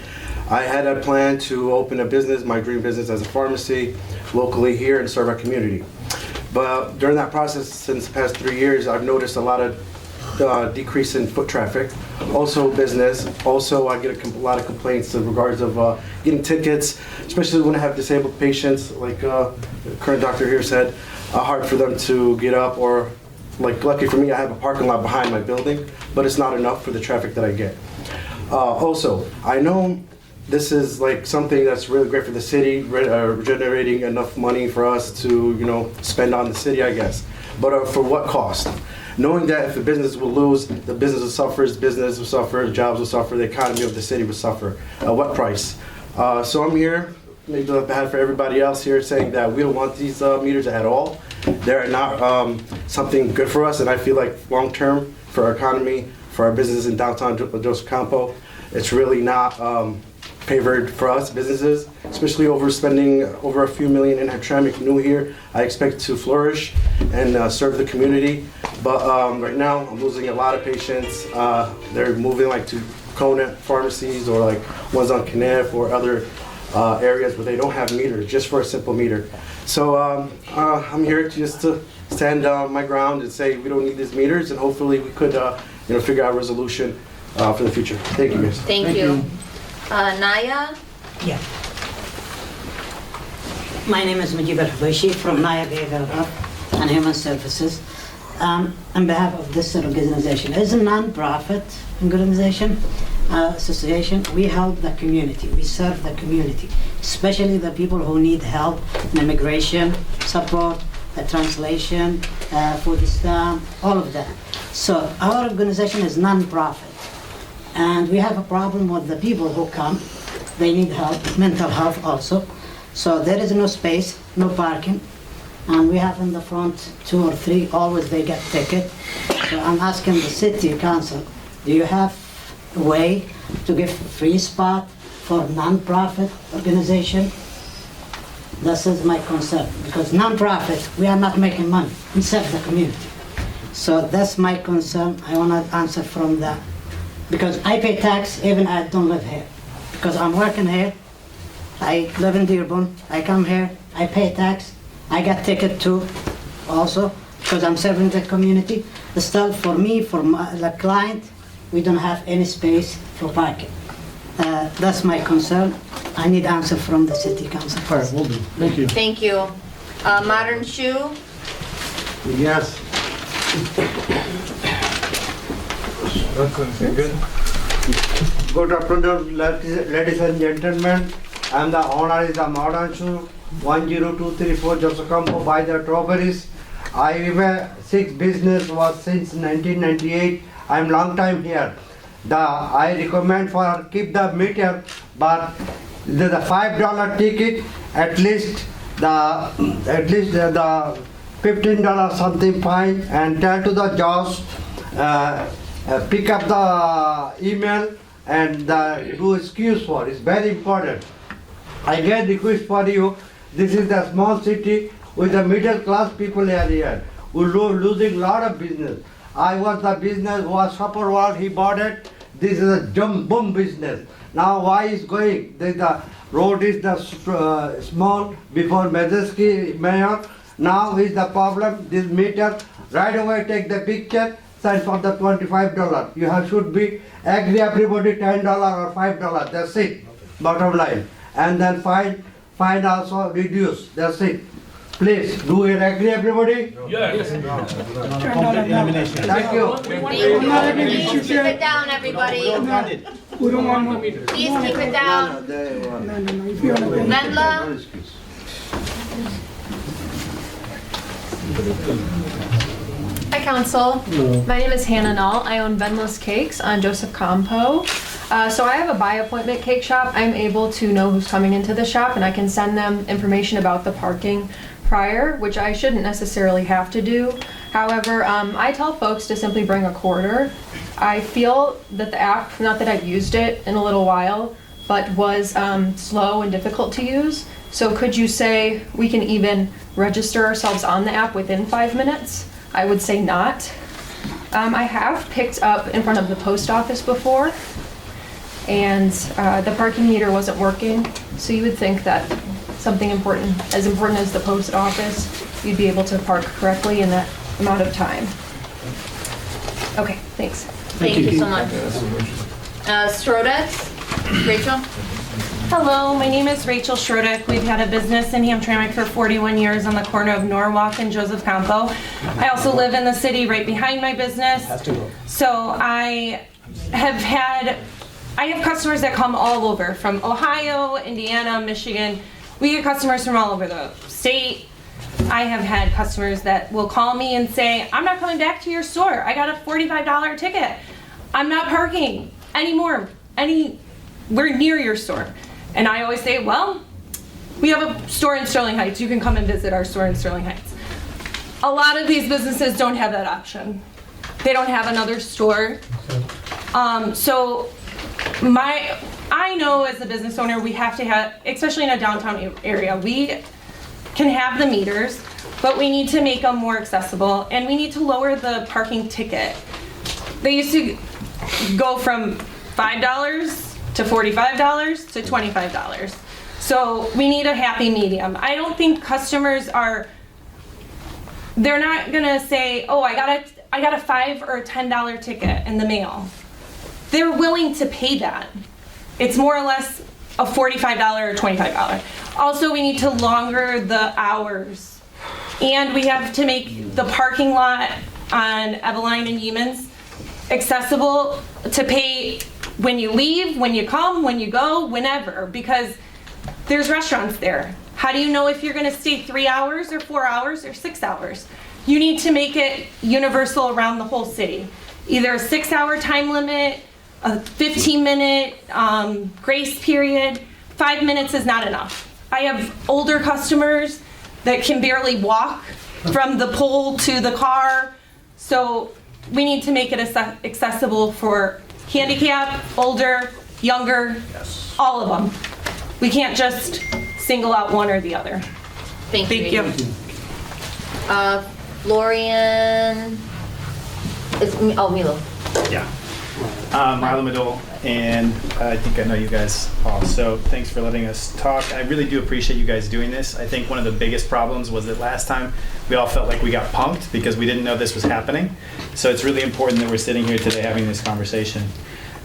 I had a plan to open a business, my dream business as a pharmacy, locally here and serve our community. But during that process, since the past 3 years, I've noticed a lot of decrease in foot traffic, also business. Also, I get a lot of complaints in regards of getting tickets, especially when I have disabled patients, like the current doctor here said, hard for them to get up, or like lucky for me, I have a parking lot behind my building, but it's not enough for the traffic that I get. Also, I know this is like something that's really great for the city, generating enough money for us to, you know, spend on the city, I guess. But for what cost? knowing that if the business will lose, the business will suffer, business will suffer, jobs will suffer, the economy of the city will suffer. At what price? So I'm here, maybe on behalf of everybody else here, saying that we don't want these meters at all. They're not something good for us, and I feel like long-term for our economy, for our business in downtown Joseph Campo, it's really not favored for us businesses, especially overspending over a few million in Hamtramck new here. I expect to flourish and serve the community, but right now I'm losing a lot of patients. They're moving like to Conant pharmacies or like ones on Knapp or other areas where they don't have meters, just for a simple meter. So I'm here just to stand my ground and say we don't need these meters, and hopefully we could figure out a resolution for the future. Thank you, guys. Thank you. Naya? Yeah. My name is Mujib Al-Hubayshi from Naya Behavioral Health and Human Services. On behalf of this organization, it's a non-profit organization, association. We help the community, we serve the community, especially the people who need help in immigration, support, translation, food stamp, all of that. So our organization is non-profit. And we have a problem with the people who come. They need help, mental health also. So there is no space, no parking. And we have in the front 2 or 3, always they get ticket. So I'm asking the city council, do you have a way to give free spot for non-profit organization? This is my concern, because non-profit, we are not making money, we serve the community. So that's my concern. I want to answer from that. Because I pay tax even I don't live here. Because I'm working here, I live in Dearborn, I come here, I pay tax, I get ticket too, also, because I'm serving the community. Still, for me, for the client, we don't have any space for parking. That's my concern. I need answer from the city council. All right, will do. Thank you. Thank you. Modern Shoe? Yes. Good afternoon, ladies and gentlemen. I am the owner of the Modern Shoe, 10234 Joseph Campo by the Strawberries. I have a 6 business was since 1998. I am long time here. I recommend for keep the meter, but the $5 ticket at least the $15 something fine, and tell to the Josh pick up the email and do excuse for it. It's very important. I get request for you. This is the small city with the middle class people here. We losing a lot of business. I was the business was Supper World, he bought it. This is a boom business. Now why is going? The road is the small before Majeski Mayor. Now is the problem. This meter right away take the picture. Sign for the $25. You should be agree everybody $10 or $5. That's it. Bottom line. And then fine also reduce. That's it. Please, do you agree everybody? Yes. Thank you. Please keep it down, everybody. We don't want more. Please keep it down. Venla? Hi, Council. My name is Hannah Null. I own Venless Cakes on Joseph Campo. So I have a by appointment cake shop. I'm able to know who's coming into the shop, and I can send them information about the parking prior, which I shouldn't necessarily have to do. However, I tell folks to simply bring a quarter. I feel that the app, not that I've used it in a little while, but was slow and difficult to use. So could you say we can even register ourselves on the app within 5 minutes? I would say not. I have picked up in front of the post office before, and the parking meter wasn't working. So you would think that something important as the post office, you'd be able to park correctly in that amount of time. Okay, thanks. Thank you so much. Strodex? Rachel? Hello, my name is Rachel Schrodek. We've had a business in Hamtramck for 41 years on the corner of Norwalk and Joseph Campo. I also live in the city right behind my business. So I have customers that come all over, from Ohio, Indiana, Michigan. We get customers from all over the state. I have had customers that will call me and say, I'm not coming back to your store. I got a $45 ticket. I'm not parking anymore, anywhere near your store. And I always say, well, we have a store in Sterling Heights. You can come and visit our store in Sterling Heights. A lot of these businesses don't have that option. They don't have another store. So I know as a business owner, we have to have, especially in a downtown area, we can have the meters, but we need to make them more accessible, and we need to lower the parking ticket. They used to go from $5 to $45 to $25. So we need a happy medium. I don't think customers they're not gonna say, oh, I got a $5 or a $10 ticket in the mail. They're willing to pay that. It's more or less a $45 or $25. Also, we need to longer the hours. And we have to make the parking lot on Eveline and Yeamans accessible to pay when you leave, when you come, when you go, whenever, because there's restaurants there. How do you know if you're gonna stay 3 hours or 4 hours or 6 hours? You need to make it universal around the whole city. Either a 6-hour time limit, a 15-minute grace period. 5 minutes is not enough. I have older customers that can barely walk from the pole to the car. So we need to make it accessible for handicap, older, younger, all of them. We can't just single out one or the other. Thank you. Florian, Milo. Yeah. Milo Medol, and I think I know you guys all, so thanks for letting us talk. I really do appreciate you guys doing this. I think one of the biggest problems was that last time we all felt like we got punked because we didn't know this was happening. So it's really important that we're sitting here today having this conversation.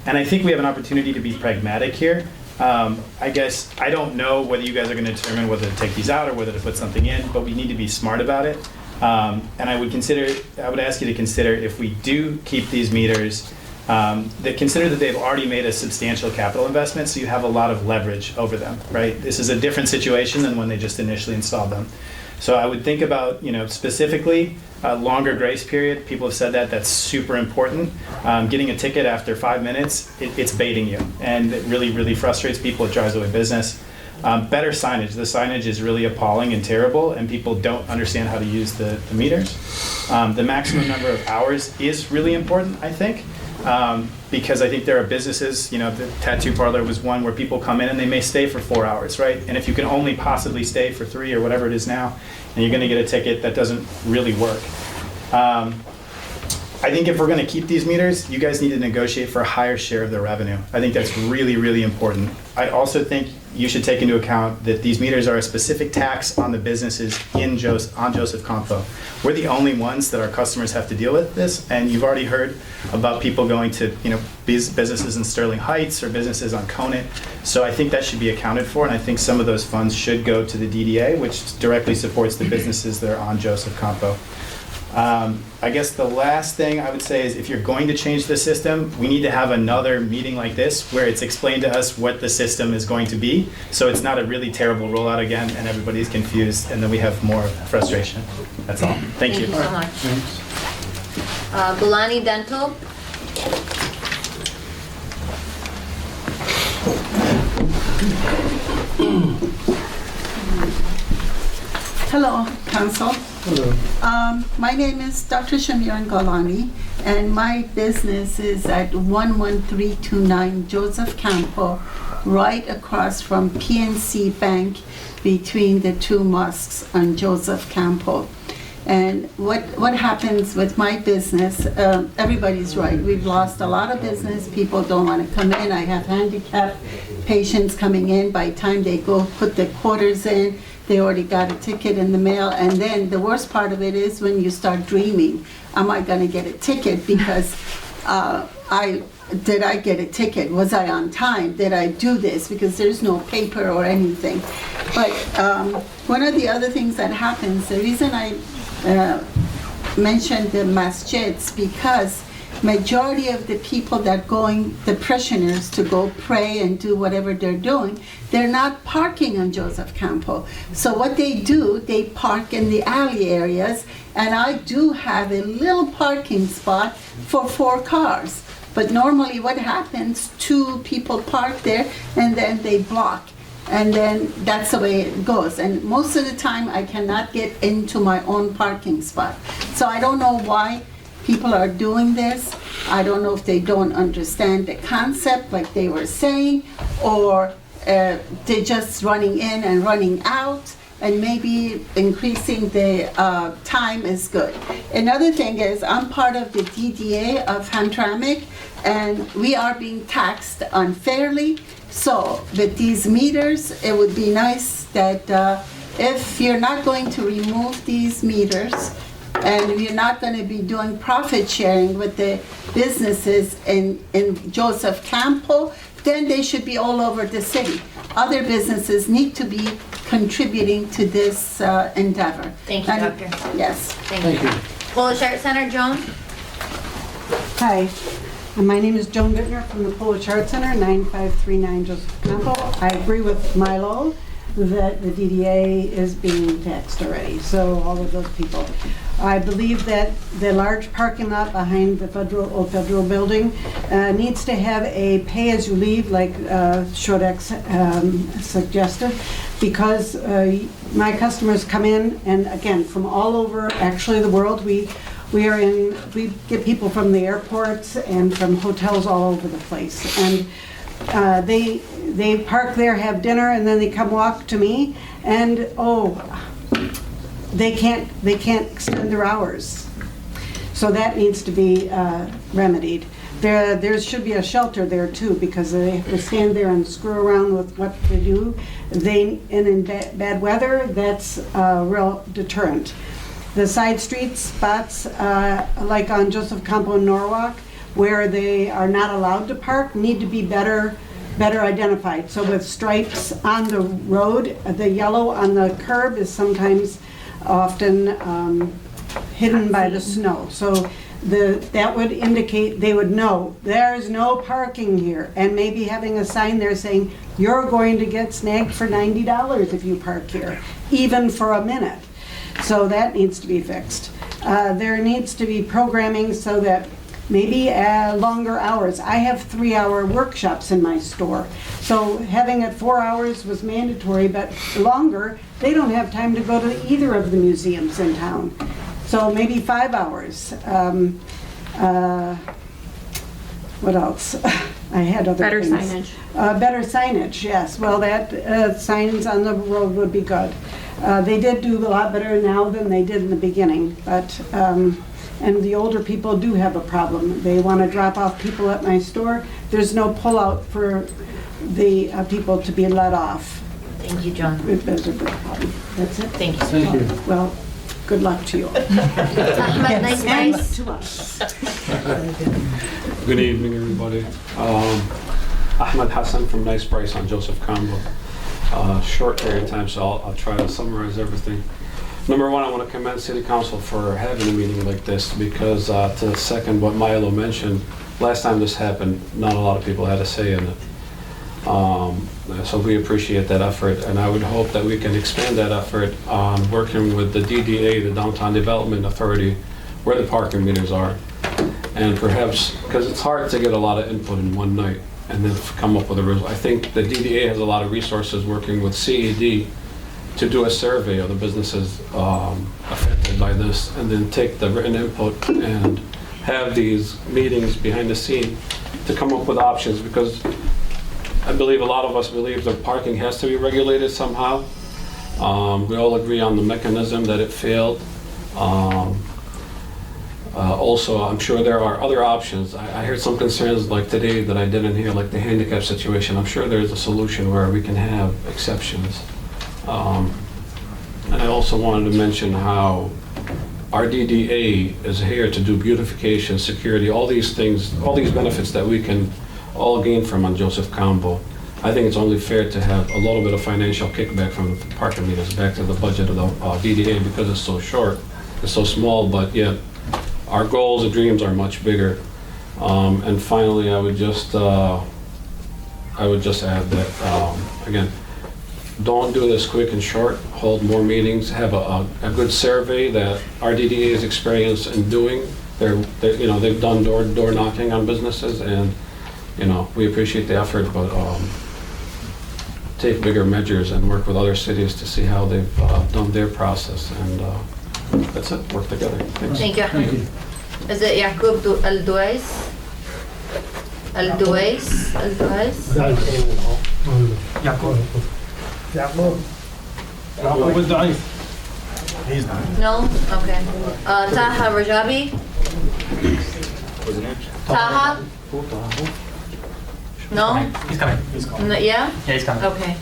And I think we have an opportunity to be pragmatic here. I guess I don't know whether you guys are going to determine whether to take these out or whether to put something in, but we need to be smart about it. And I would ask you to consider, if we do keep these meters, consider that they've already made a substantial capital investment, so you have a lot of leverage over them, right? This is a different situation than when they just initially installed them. So I would think about, specifically a longer grace period. People have said that's super important. Getting a ticket after 5 minutes, it's baiting you, and it really, really frustrates people. It drives away business. Better signage. The signage is really appalling and terrible, and people don't understand how to use the meters. The maximum number of hours is really important, I think. Because I think there are businesses, the tattoo parlor was one where people come in and they may stay for 4 hours, right? And if you can only possibly stay for 3 or whatever it is now, and you're gonna get a ticket, that doesn't really work. I think if we're gonna keep these meters, you guys need to negotiate for a higher share of the revenue. I think that's really, really important. I also think you should take into account that these meters are a specific tax on the businesses on Joseph Campo. We're the only ones that our customers have to deal with this, and you've already heard about people going to businesses in Sterling Heights or businesses on Conant. So I think that should be accounted for, and I think some of those funds should go to the DDA, which directly supports the businesses that are on Joseph Campo. I guess the last thing I would say is, if you're going to change the system, we need to have another meeting like this where it's explained to us what the system is going to be, so it's not a really terrible rollout again and everybody's confused and then we have more frustration. That's all. Thank you. Thank you so much. Gulani Dental. Hello, Council. Hello. My name is Dr. Shamiran Golani, and my business is at 11329 Joseph Campo, right across from PNC Bank, between the two mosques on Joseph Campo. And what happens with my business, everybody's right, we've lost a lot of business, people don't want to come in. I have handicapped patients coming in. By the time they go put their quarters in, they already got a ticket in the mail. And then the worst part of it is when you start dreaming, am I going to get a ticket? Because did I get a ticket? Was I on time? Did I do this? Because there's no paper or anything. But one of the other things that happens, the reason I mentioned the masjids, because majority of the people that going, the parishioners to go pray and do whatever they're doing, they're not parking on Joseph Campo. So what they do, they park in the alley areas, and I do have a little parking spot for 4 cars. But normally what happens, 2 people park there and then they block. And then that's the way it goes. And most of the time I cannot get into my own parking spot. So I don't know why people are doing this. I don't know if they don't understand the concept like they were saying, or they're just running in and running out, and maybe increasing the time is good. Another thing is I'm part of the DDA of Hamtramck, and we are being taxed unfairly. So with these meters, it would be nice that if you're not going to remove these meters, and you're not going to be doing profit sharing with the businesses in Joseph Campo, then they should be all over the city. Other businesses need to be contributing to this endeavor. Thank you, Doctor. Yes. Thank you. Polish Art Center, Joan? Hi, my name is Joan Bittner from the Polish Art Center, 9539 Joseph Campo. I agree with Milo that the DDA is being taxed already, so all of those people. I believe that the large parking lot behind the old federal building needs to have a pay-as-you-leave, like Shodex suggested, because my customers come in, and again, from all over, actually the world. We get people from the airports and from hotels all over the place, and they park there, have dinner, and then they come walk to me, and they can't extend their hours. So that needs to be remedied. There should be a shelter there too, because they have to stand there and screw around with what they do. And in bad weather, that's a real deterrent. The side street spots, like on Joseph Campo in Norwalk, where they are not allowed to park, need to be better identified. So with stripes on the road, the yellow on the curb is sometimes often hidden by the snow. So that would indicate they would know there's no parking here, and maybe having a sign there saying you're going to get snagged for $90 if you park here, even for a minute. So that needs to be fixed. There needs to be programming so that maybe longer hours. I have 3-hour workshops in my store. So having it 4 hours was mandatory, but longer, they don't have time to go to either of the museums in town. So maybe 5 hours. What else? I had other Better things. signage. Better signage, yes. Well, that signs on the road would be good. They did do a lot better now than they did in the beginning, but and the older people do have a problem. They want to drop off people at my store. There's no pullout for the people to be let off. Thank you, John. There's a big problem. That's it. Thank you. Thank you. Well, good luck to you. Nice And price. to us. Good evening, everybody. Ahmed Hassan from Nice Price on Joseph Campo. Short period of time, so I'll try to summarize everything. Number one, I want to commend City Council for having a meeting like this, because to second what Milo mentioned, last time this happened, not a lot of people had a say in it. So we appreciate that effort, and I would hope that we can expand that effort on working with the DDA, the Downtown Development Authority, where the parking meters are. And perhaps, because it's hard to get a lot of input in one night and then come up with a result. I think the DDA has a lot of resources working with CED to do a survey of the businesses affected by this, and then take the written input and have these meetings behind the scene to come up with options, because I believe a lot of us believe that parking has to be regulated somehow. We all agree on the mechanism that it failed. Also, I'm sure there are other options. I heard some concerns like today that I didn't hear, like the handicap situation. I'm sure there's a solution where we can have exceptions. And I also wanted to mention how our DDA is here to do beautification, security, all these things, all these benefits that we can all gain from on Joseph Campo. I think it's only fair to have a little bit of financial kickback from the parking meters back to the budget of the DDA, because it's so short, it's so small, but yet our goals and dreams are much bigger. And finally, I would just add that, again, don't do this quick and short, hold more meetings, have a good survey that RDDA is experienced in doing. They've done door knocking on businesses, and, we appreciate the effort, but take bigger measures and work with other cities to see how they've done their process, and that's it, work together. Thanks. Thank you. Is it Yaqub Al-Duais? Al-Duais? Yaqub. He's not. No? Okay. Taha Rajabi? Taha? No? He's coming. He's coming. No, yeah? Yeah, he's coming. Okay.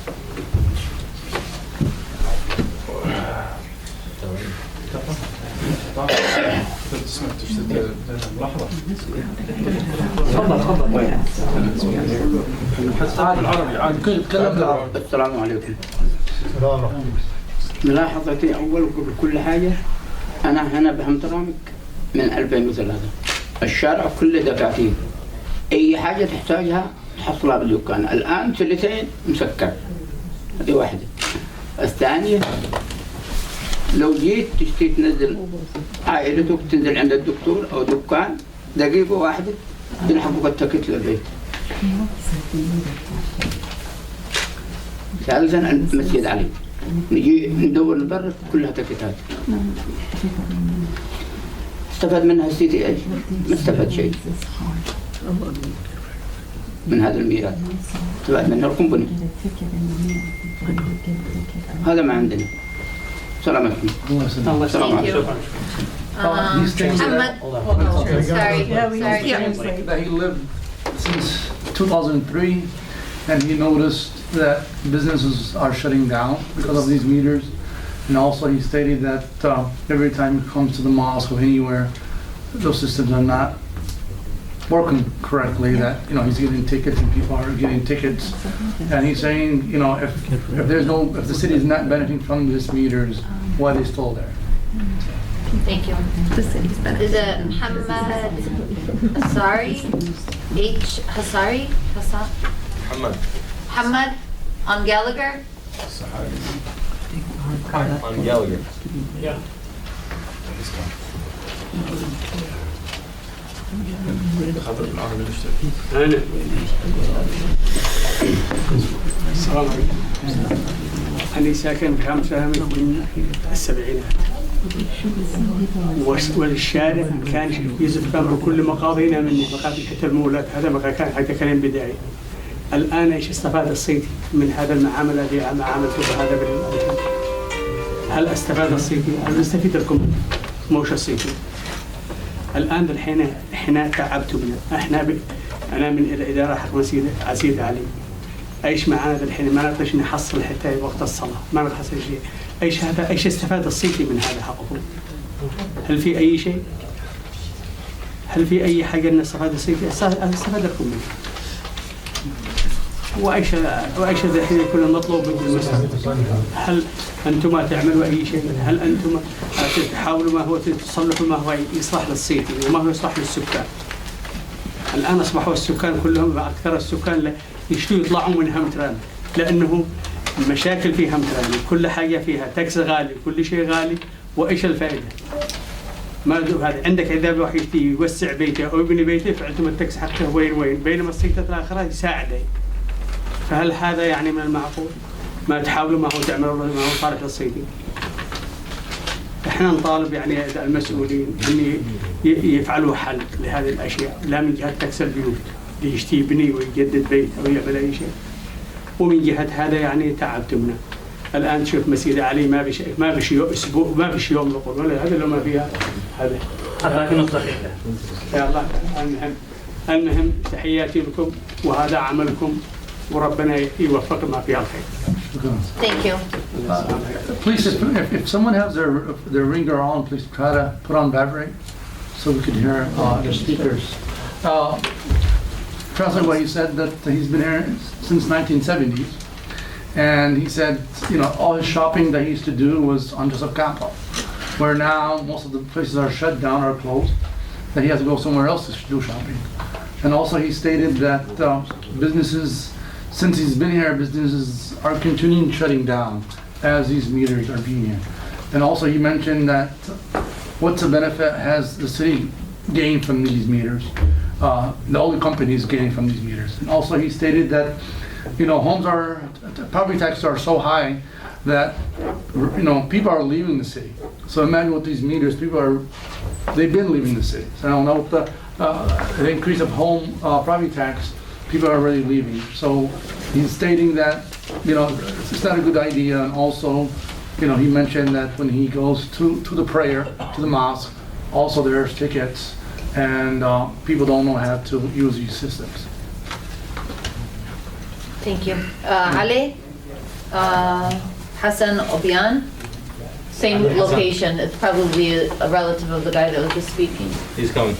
السلام عليكم. ملاحظتي أول قبل كل حاجة، أنا هنا بهمترامك من 2003. الشارع كله دفع فيه. أي حاجة تحتاجها تحصلها بالدكان. الآن ثلثين مسكر. هذه واحدة. الثانية لو جيت تشتي تنزل عائلتك تنزل عند الدكتور أو دكان دقيقة واحدة ينحبوك التكت للبيت. ثالثا المسجد علي نجي ندور البر كلها تكتات. استفاد منها السيتي ايش؟ ما استفاد شيء من هذا الميراث. استفاد منها القنبلة. هذا ما عندنا. سلامتكم. السلام عليكم. Muhammad. Sorry. That he lived since 2003, and he noticed that businesses are shutting down because of these meters. And also he stated that every time he comes to the mosque or anywhere, those systems are not working correctly, that, he's getting tickets and people are getting tickets. And he's saying, if the city is not benefiting from these meters, why are they still there? Thank you. Is it Muhammad Hasari? Hasari? Muhammad on Gallagher? On Gallagher. Yeah. السلام عليكم. أنا ساكن في همسة من السبعينات. والشارع كان يوسف كان بكل مقاضينا مني مقاضي حتى المولات. هذا كان حتى كلام بداية. الآن ايش استفاد الصيتي من هذا المعاملة اللي عملته بهذا هل استفاد الصيتي؟ هل نستفيد لكم موش الصيتي؟ الآن بالحين احنا تعبتوا منا. أنا من الإدارة حق مسجد عزيز علي. ايش معانا بالحين ما نقدرش نحصل حتى وقت الصلاة، ما نحصل شيء. ايش استفاد الصيتي من هذا حقه؟ هل في أي شيء؟ هل في أي حاجة نستفاد الصيتي؟ استفاد لكم منه. وأيش الحين يكون المطلوب منكم المسألة؟ هل أنتم تعملوا أي شيء؟ هل أنتم تحاولوا ما هو تصلحوا ما هو يصلح للصيتي وما هو يصلح للسكان؟ الآن أصبحوا السكان كلهم أكثر السكان يشتوا يطلعوا من همتران، لأنه المشاكل في همتران كل حاجة فيها تاكس غالي، كل شيء غالي، وإيش الفائدة؟ ما هذا عندك إذا واحد يوسع بيته أو يبني بيته فعندهم التاكس حقه وين بينما الصيتات الآخرى يساعده. فهل هذا يعني من المعقول؟ ما تحاولوا ما هو تعملوا ما هو صالح للصيدين. احنا نطالب يعني المسؤولين ان يفعلوا حل لهذه الاشياء، لا من جهه تكسر البيوت اللي يشتي يبني ويجدد بيت او يعمل اي شيء، ومن جهه هذا يعني تعبتمنا. الان تشوف مسجد علي ما بشي اسبوع ما بشي يوم نقول ولا هذا لو ما فيها هذا. لكن الصحيح. يا الله المهم تحياتي لكم وهذا عملكم وربنا يوفق ما فيها الخير. Thank you. Please, if someone has their ringer on, please try to put on vibrate so we could hear the speakers. Translate what he said, that he's been here since 1970s, and he said, all his shopping that he used to do was on Joseph Campo, where now most of the places are shut down or closed, that he has to go somewhere else to do shopping. And also he stated that businesses, since he's been here, businesses are continuing shutting down as these meters are being here. And also he mentioned that what's the benefit has the city gained from these meters? The only companies gaining from these meters. And also he stated that, property taxes are so high that, people are leaving the city. So imagine with these meters, they've been leaving the city. So I don't know, with the increase of home property tax, people are already leaving. So he's stating that, it's not a good idea. And also, he mentioned that when he goes to the prayer, to the mosque, also there's tickets, and people don't know how to use these systems. Thank you. Ali, Hassan Obian, same location. It's probably a relative of the guy that was just speaking. He's coming.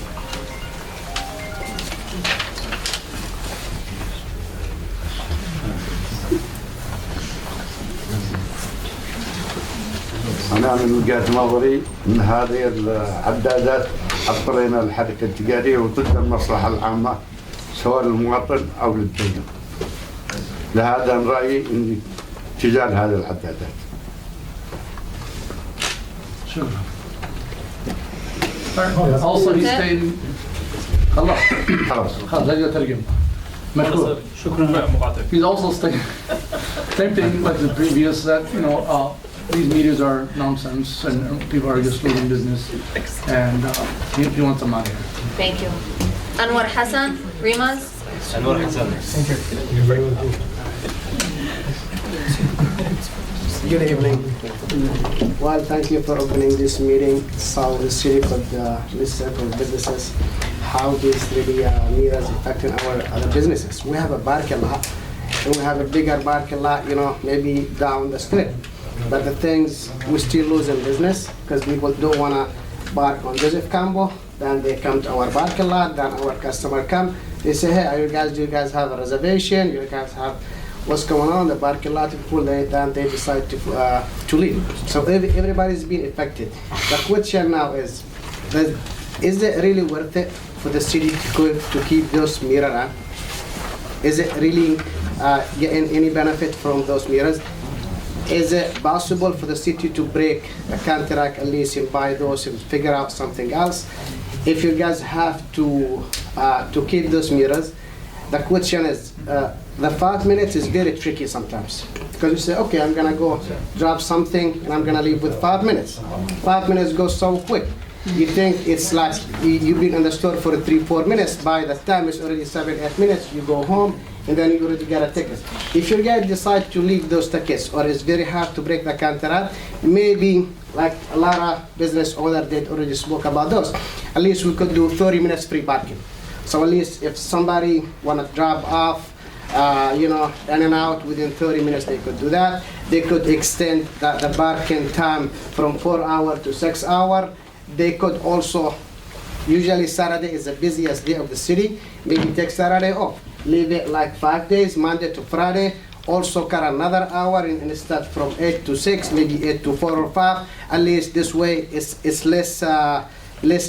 أنا من وجهة نظري من هذه العدادات اضطرينا للحركة التجارية وضد المصلحة العامة سواء للمواطن أو للدولة. لهذا من رأيي إن تزال هذه العدادات. شكرا. Also he stated خلاص هذا ترجم مشكور. شكرا مقاطع. He's also stating same thing like the previous, that these meters are nonsense and people are just losing business, and he wants some money. Thank you. Anwar Hassan, Rimas. Anwar Hassan. Good evening. Well, thank you for opening this meeting so the city could listen for businesses how these really meters affecting our other businesses. We have a parking lot, and we have a bigger parking lot, maybe down the street. But the things, we still losing business because people don't want to park on Joseph Campbell. Then they come to our parking lot, then our customer come. They say, hey, do you guys have a reservation? You guys have what's going on? The parking lot is full. Then they decide to leave. So everybody's being affected. The question now is it really worth it for the city to keep those meters on? Is it really getting any benefit from those meters? Is it possible for the city to break the contract at least and buy those and figure out something else? If you guys have to keep those meters, the question is, the 5 minutes is very tricky sometimes. Because you say, okay, I'm gonna go drop something and I'm gonna leave with 5 minutes. 5 minutes goes so quick. You think it's like you've been in the store for 3-4 minutes. By the time it's already 7-8 minutes, you go home and then you already get a ticket. If you guys decide to leave those tickets, or it's very hard to break the contract, maybe like a lot of business owners did already spoke about those. At least we could do 30 minutes free parking. So at least if somebody wanna drop off, in and out within 30 minutes, they could do that. They could extend the parking time from 4 hours to 6 hours. They could also, usually Saturday is the busiest day of the city, maybe take Saturday off. Leave it like 5 days, Monday to Friday. Also cut another hour and instead from 8 to 6, maybe 8 to 4 or 5. At least this way it's less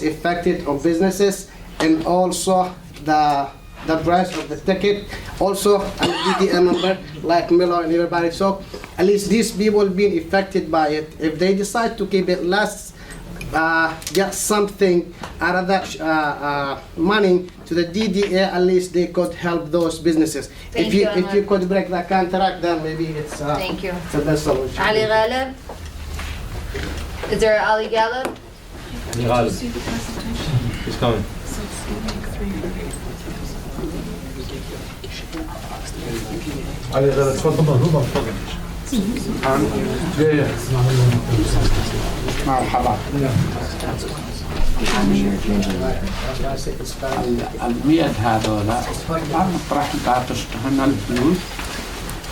affected of businesses, and also the price of the ticket. Also an EDM number like Miller and everybody. So at least these people being affected by it. If they decide to keep it less, get something out of that money to the DDA, at least they could help those businesses. If you could break that contract, then maybe it's Thank you. the best solution. Ali Ghalib. Is there Ali Ghalib? He's coming. علي غير تفضل مرحبا. المية هذولا بعد طرح تعطشتهن الفلوس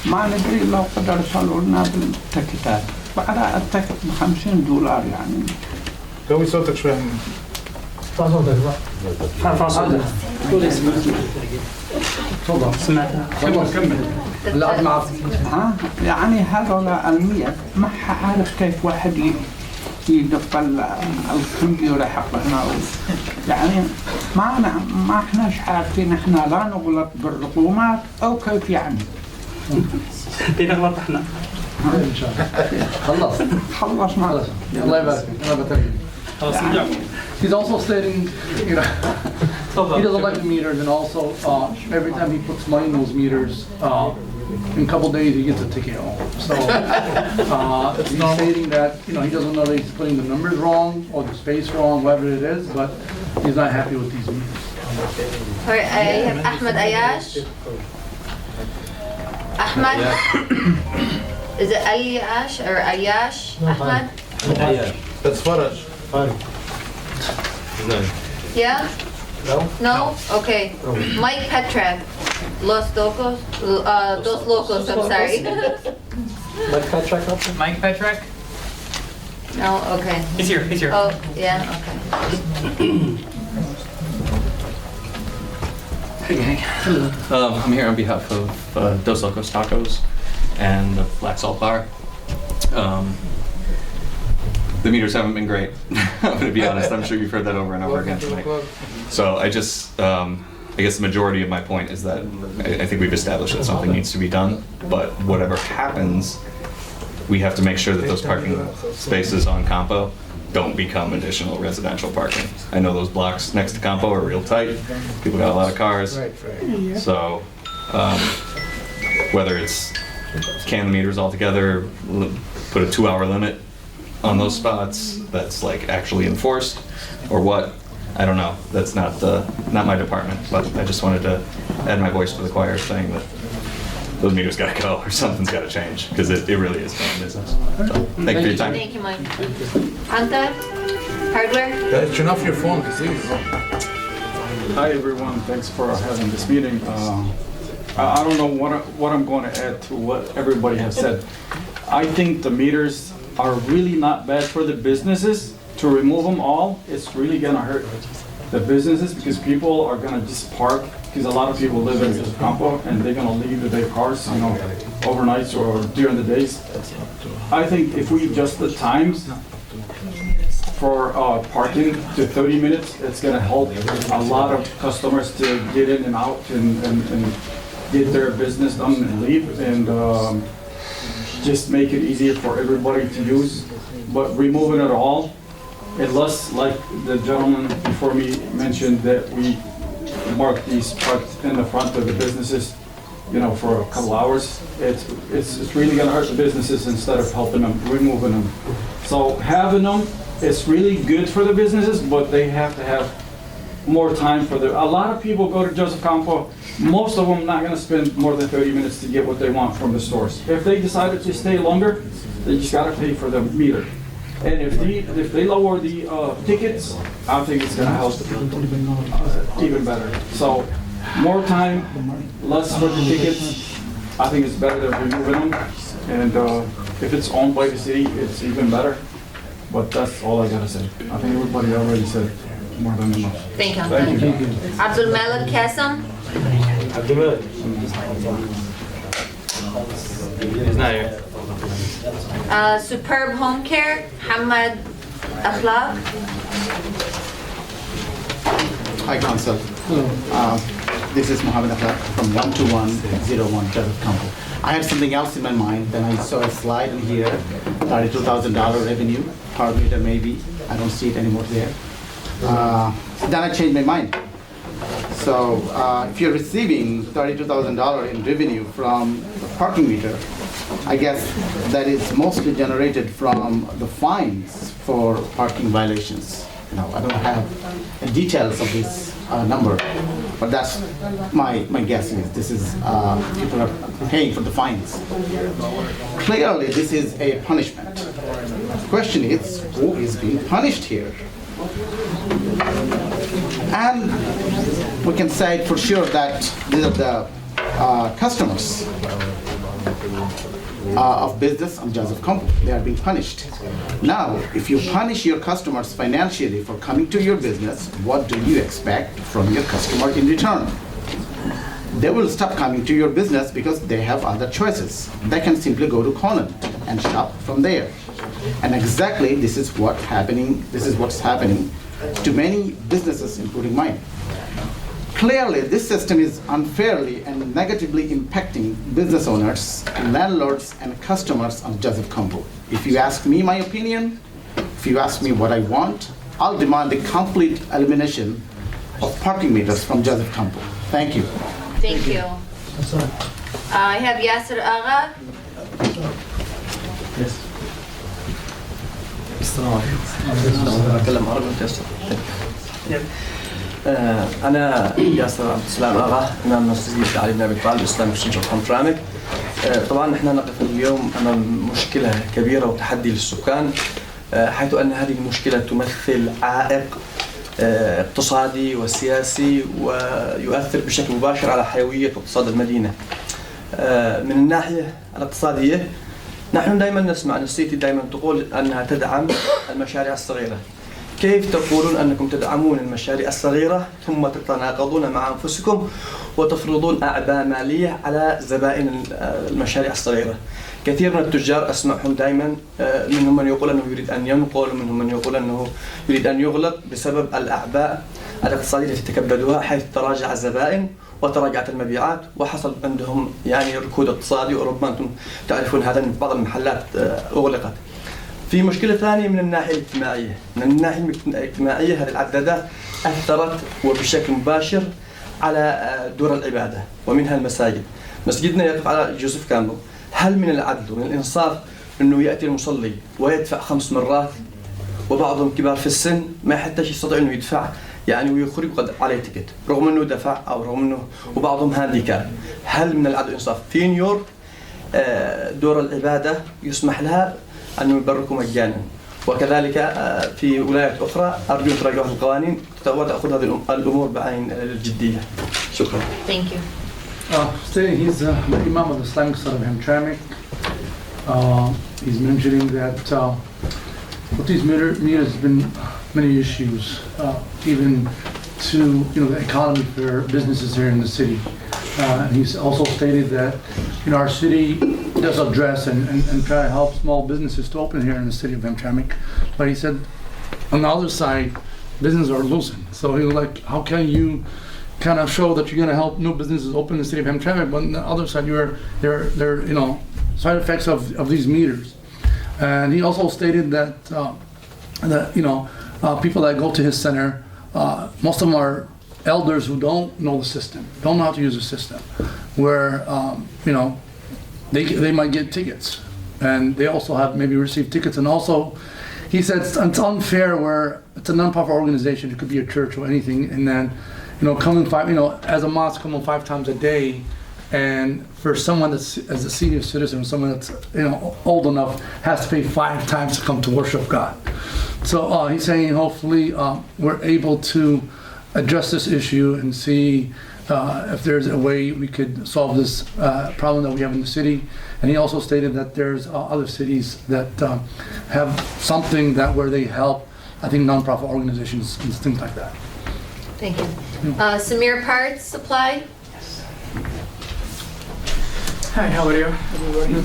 ما ندري لو قدر يصلوا لنا بالتكتات. بعد التكت $50 يعني. قوي صوتك شوي. تفضل. سمعتها. كمل. لا ها يعني هذول المية ما عارف كيف واحد يدخل الكمبيوتر حقنا يعني ما احناش عارفين احنا لا نغلط بالرقومات او كيف يعني بنغلط احنا خلص معلش الله يبارك فيك. الله يبارك فيك. He's also stating, you know, he doesn't like the meters, and also every time he puts money in those meters, in a couple days he gets a ticket home. So he's stating that, you know, he doesn't know that he's putting the numbers wrong or the space wrong, whatever it is, but he's not happy with these meters. All right, I have Ahmed Ayash. Ahmed? Is it Ayash or Ayash? Ahmed? Ayash. That's Faraj. No. Yeah? No? Okay. Mike Petrak. Dos Locos, I'm sorry. Mike Petrak up there? Mike Petrak? No, okay. He's here. Oh, yeah, okay. Hey gang. I'm here on behalf of Dos Locos Tacos and the Black Salt Bar. The meters haven't been great. I'm gonna be honest. I'm sure you've heard that over and over again tonight. So I just, I guess the majority of my point is that I think we've established that something needs to be done, but whatever happens, we have to make sure that those parking spaces on Campo don't become additional residential parking. I know those blocks next to Campo are real tight. People got a lot of cars. So whether it's can the meters altogether, put a 2-hour limit on those spots that's like actually enforced, or what, I don't know. That's not my department, but I just wanted to add my voice to the choir saying that those meters gotta go or something's gotta change, because it really is bad business. So, thank you for your time. Thank you, Mike. Anta? Hardware? Turn off your phone, Hi everyone, thanks for having this meeting. I don't know what I'm going to add to what everybody has said. I think the meters are really not bad for the businesses. To remove them all, it's really gonna hurt the businesses, because people are gonna just park, because a lot of people live in this Campo and they're gonna leave their cars, you know, overnights or during the days. I think if we adjust the times for parking to 30 minutes, it's gonna help a lot of customers to get in and out and get their business done and leave, and just make it easier for everybody to use. But removing it all, unless, like the gentleman before me mentioned, that we mark these parts in the front of the businesses, you know, for a couple hours, it's really gonna hurt the businesses instead of helping them, removing them. So having them, it's really good for the businesses, but they have to have more time for a lot of people go to Joseph Campo, most of them not gonna spend more than 30 minutes to get what they want from the stores. If they decided to stay longer, they just gotta pay for the meter. And if they lower the tickets, I think it's gonna help even better. So more time, less for the tickets, I think it's better than removing them. And if it's owned by the city, it's even better. But that's all I gotta say. I think everybody already said more than enough. Thank you. Thank you. Abdul Malik Kasem? Abdul Malik. He's not here. Superb Home Care, Hamad Akhlaq. Hi, Council. This is Mohammed Akhlaq from 12101 Joseph Campo. I had something else in my mind, then I saw a slide in here, $32,000 revenue, per meter maybe. I don't see it anymore there. Then I changed my mind. So if you're receiving $32,000 in revenue from the parking meter, I guess that is mostly generated from the fines for parking violations. You know, I don't have the details of this number, but that's my guess is this is people are paying for the fines. Clearly, this is a punishment. The question is, who is being punished here? And we can say for sure that these are the customers of business on Joseph Campo. They are being punished. Now, if you punish your customers financially for coming to your business, what do you expect from your customer in return? They will stop coming to your business because they have other choices. They can simply go to Conan and shop from there. And exactly this is what's happening to many businesses, including mine. Clearly, this system is unfairly and negatively impacting business owners, landlords, and customers of Joseph Campo. If you ask me my opinion, if you ask me what I want, I'll demand the complete elimination of parking meters from Joseph Campo. Thank you. Thank you. I have Yasser Agha. Yes. السلام عليكم. أتكلم عربي وأنت ياسر. أنا ياسر عبد السلام أغا، إمام مسجد علي بن أبي طالب الإسلامي في شجرة حمترامك. طبعا نحن نقف اليوم أمام مشكلة كبيرة وتحدي للسكان، حيث أن هذه المشكلة تمثل عائق اقتصادي وسياسي ويؤثر بشكل مباشر على حيوية واقتصاد المدينة. من الناحية الاقتصادية نحن دائما نسمع أن السيتي دائما تقول أنها تدعم المشاريع الصغيرة. كيف تقولون أنكم تدعمون المشاريع الصغيرة ثم تتناقضون مع أنفسكم وتفرضون أعباء مالية على زبائن المشاريع الصغيرة؟ كثير من التجار أسمعهم دائما، منهم من يقول أنه يريد أن ينقل، ومنهم من يقول أنه يريد أن يغلق بسبب الأعباء الاقتصادية التي تكبدوها، حيث تراجع الزبائن وتراجعت المبيعات وحصل عندهم يعني ركود اقتصادي، وربما أنتم تعرفون هذا من بعض المحلات أغلقت. في مشكلة ثانية من الناحية الاجتماعية. من الناحية الاجتماعية هذه العدادات أثرت وبشكل مباشر على دور العبادة ومنها المساجد. مسجدنا يقف على جوزيف كامبو. هل من العدل ومن الإنصاف أنه يأتي المصلي ويدفع 5 مرات، وبعضهم كبار في السن ما حتى يستطيع أنه يدفع يعني ويخرج قد عليه تيكت رغم أنه دفع أو رغم أنه، وبعضهم هانديكاب؟ هل من العدل والإنصاف في نيويورك دور العبادة يسمح لها أن يبركوا مجانا، وكذلك في ولايات أخرى؟ أرجو تراجعوا القوانين وتأخذ هذه الأمور بعين الجدية. شكرا. Thank you. Saying he's the Imam of the Islamic State of Hamtramck. He's mentioning that with these meters has been many issues, even to the economy for businesses here in the city. And he's also stated that our city does address and try to help small businesses to open here in the city of Hamtramck. But he said on the other side, businesses are losing. So he was like, how can you kind of show that you're going to help new businesses open in the city of Hamtramck, but on the other side, they're side effects of these meters. And he also stated that people that go to his center, most of them are elders who don't know the system, don't know how to use the system, where they might get tickets, and they also have maybe received tickets. And also, he said it's unfair where it's a non-profit organization, it could be a church or anything, and then coming as a mosque, coming 5 times a day, and for someone that's as a senior citizen, someone that's old enough, has to pay 5 times to come to worship God. So he's saying hopefully we're able to address this issue and see if there's a way we could solve this problem that we have in the city. And he also stated that there's other cities that have something where they help, I think, nonprofit organizations and things like that. Thank you. Samir Parts Supply. Hi, how are you, everybody?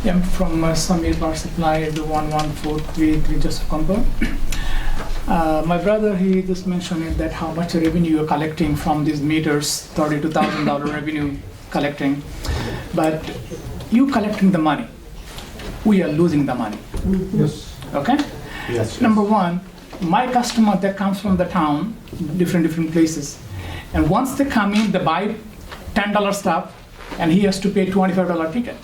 I'm from Samir Parts Supply, the 11433 Joseph Campo. My brother, he just mentioned that how much revenue you're collecting from these meters, $32,000 revenue collecting. But you collecting the money, we are losing the money. Yes. Okay? Yes. Number one, my customer that comes from the town, different places, and once they come in, they buy $10 stuff, and he has to pay $25 ticket.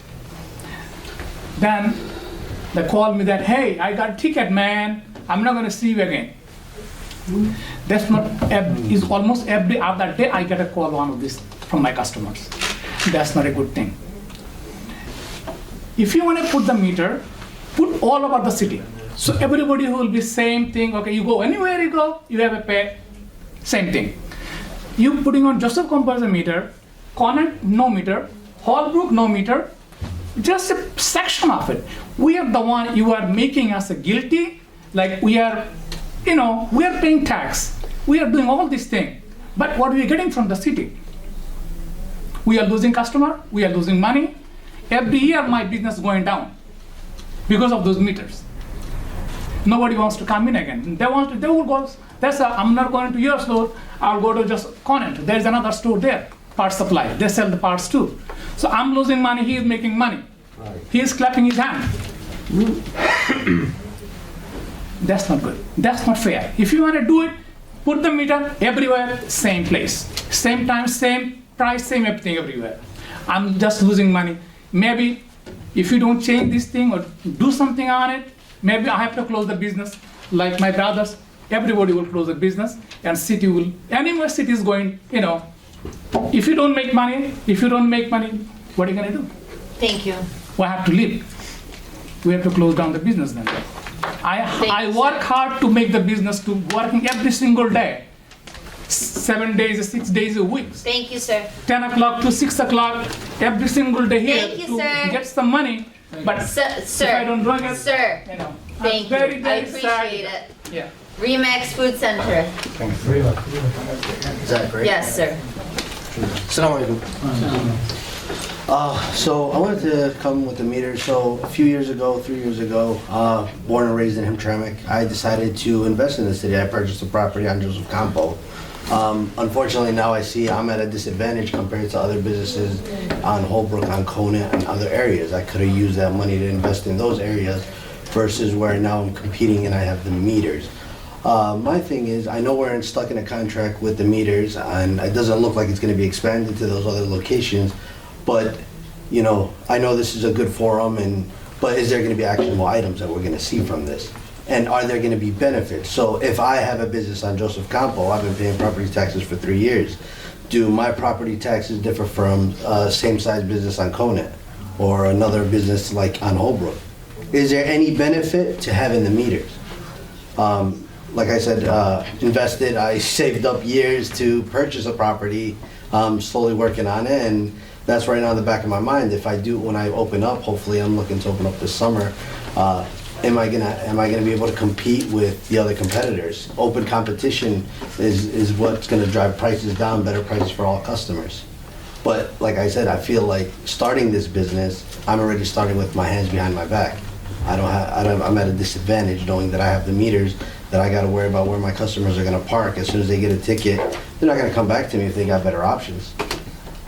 Then they call me that, hey, I got a ticket, man. I'm not gonna see you again. That's not, is almost every other day I get a call one of this from my customers. That's not a good thing. If you wanna put the meter, put all over the city. So everybody will be same thing. Okay, you go anywhere you go, you have a pay, same thing. You putting on Joseph Campo as a meter, Conant, no meter, Holbrook, no meter, just a section of it. We are the one, you are making us guilty, like we are, we are paying tax. We are doing all these things. But what are we getting from the city? We are losing customer, we are losing money. Every year my business is going down. because of those meters. Nobody wants to come in again. They will go. I'm not going to your store. I'll go to just Conant. There's another store there, parts supply. They sell the parts too. So I'm losing money. He is making money. He is clapping his hand. That's not good. That's not fair. If you want to do it, put the meter everywhere, same place, same time, same price, same everything everywhere. I'm just losing money. Maybe if you don't change this thing or do something on it, maybe I have to close the business. Like my brothers, everybody will close the business, and city will. Anywhere city is going, if you don't make money, what are you gonna do? Thank you. We have to leave. We have to close down the business then. I work hard to make the business to working every single day, 7 days, 6 days a week. Thank you, sir. 10 o'clock to 6 o'clock every single day here Thank you, to sir. get some money. But Sir, if I don't do it, sir, thank you. very, I very appreciate sad. it. Yeah. Remax Food Center. Is that great? Yes, sir. Assalamu alaikum. So I wanted to come with the meter. So a few years ago, 3 years ago, born and raised in Hamtramck, I decided to invest in the city. I purchased a property on Joseph Campo. Unfortunately, now I see I'm at a disadvantage compared to other businesses on Holbrook, on Conant, and other areas. I could have used that money to invest in those areas versus where now I'm competing and I have the meters. My thing is, I know we're stuck in a contract with the meters, and it doesn't look like it's going to be expanded to those other locations. But I know this is a good forum, but is there going to be actionable items that we're going to see from this? And are there going to be benefits? So if I have a business on Joseph Campo, I've been paying property taxes for 3 years. Do my property taxes differ from same-size business on Conant or another business like on Holbrook? Is there any benefit to having the meters? Like I said, invested, I saved up years to purchase a property, slowly working on it, and that's right now in the back of my mind. If I do, when I open up, hopefully I'm looking to open up this summer, am I gonna be able to compete with the other competitors? Open competition is what's gonna drive prices down, better prices for all customers. But like I said, I feel like starting this business, I'm already starting with my hands behind my back. I'm at a disadvantage knowing that I have the meters, that I gotta worry about where my customers are gonna park. As soon as they get a ticket, they're not gonna come back to me if they got better options.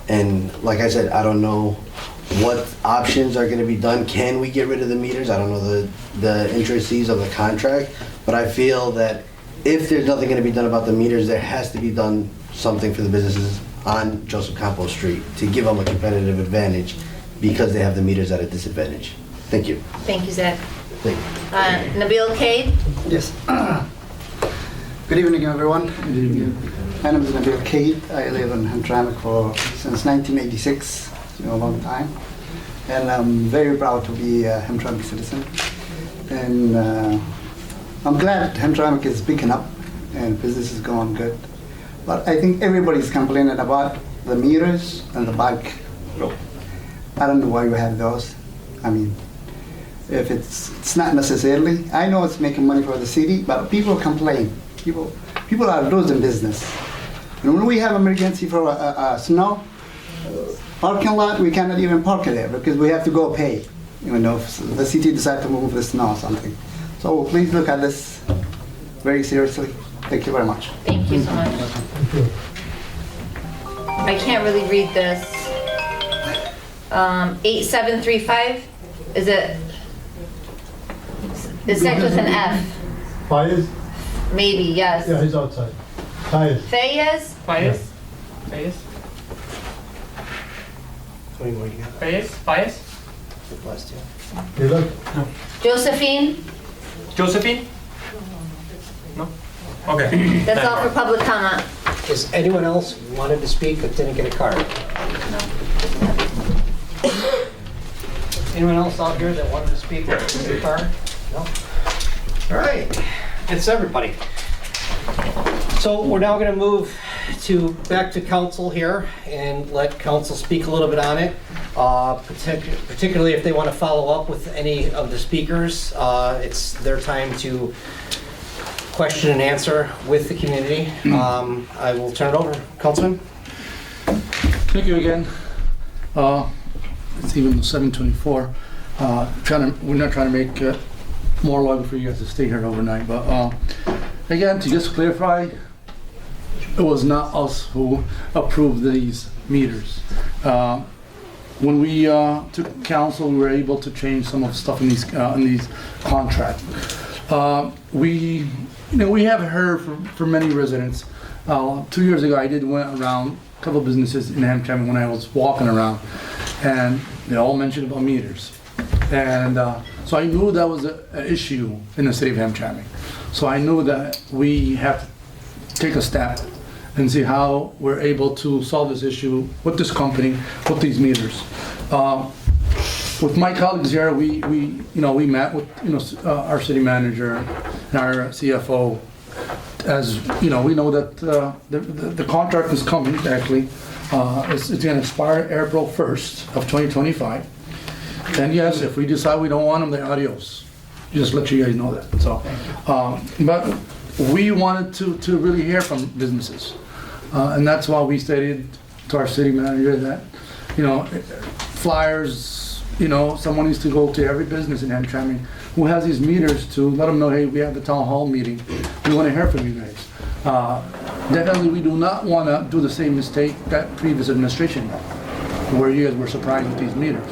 And like I said, I don't know what options are gonna be done. Can we get rid of the meters? I don't know the intricacies of the contract, but I feel that if there's nothing gonna be done about the meters, there has to be done something for the businesses on Joseph Campo Street to give them a competitive advantage because they have the meters at a disadvantage. Thank you. Thank you, Zach. Thank you. Nabil Cade. Yes. Good evening, everyone. Good evening. My name is Nabil Cade. I live in Hamtramck since 1986, a long time. And I'm very proud to be a Hamtramck citizen. And I'm glad Hamtramck is picking up and business is going good. But I think everybody's complaining about the meters and the bike road. I don't know why you have those. I mean, if it's not necessarily. I know it's making money for the city, but people complain. People are losing business. And when we have emergency for a snow parking lot, we cannot even park there because we have to go pay. If the city decides to move the snow or something. So please look at this very seriously. Thank you very much. Thank you so much. I can't really read this. 8735, is it? It starts with an F. Fayez? Maybe, yes. Yeah, he's outside. Fayez. Fayez? Fayez? Fayez? Fayez? Fayez? You look? No. Josephine? Josephine? No? Okay. That's all for public comment. Is anyone else wanted to speak but didn't get a card? Anyone else out here that wanted to speak but didn't get a card? No? All right, it's everybody. So we're now going to move back to council here and let council speak a little bit on it. Particularly if they want to follow up with any of the speakers, it's their time to question and answer with the community. I will turn it over. Councilman? Thank you again. It's even 7:24. We're not trying to make it more likely for you guys to stay here overnight, but again, to just clarify, it was not us who approved these meters. When we took council, we were able to change some of the stuff in these contracts. We have heard from many residents. 2 years ago, I went around a couple of businesses in Hamtramck when I was walking around, and they all mentioned about meters. And so I knew that was an issue in the city of Hamtramck. So I knew that we have to take a step and see how we're able to solve this issue with this company, with these meters. With my colleagues here, we met with our city manager and our CFO. As you know, we know that the contract is coming. Actually, it's going to expire April 1st of 2025. And yes, if we decide we don't want them, they're adios. Just let you guys know that. So, but we wanted to really hear from businesses, and that's why we stated to our city manager that, flyers, someone needs to go to every business in Hamtramck who has these meters to let them know, hey, we have the town hall meeting. We want to hear from you guys. Definitely, we do not want to do the same mistake that previous administration did, where you guys were surprised with these meters.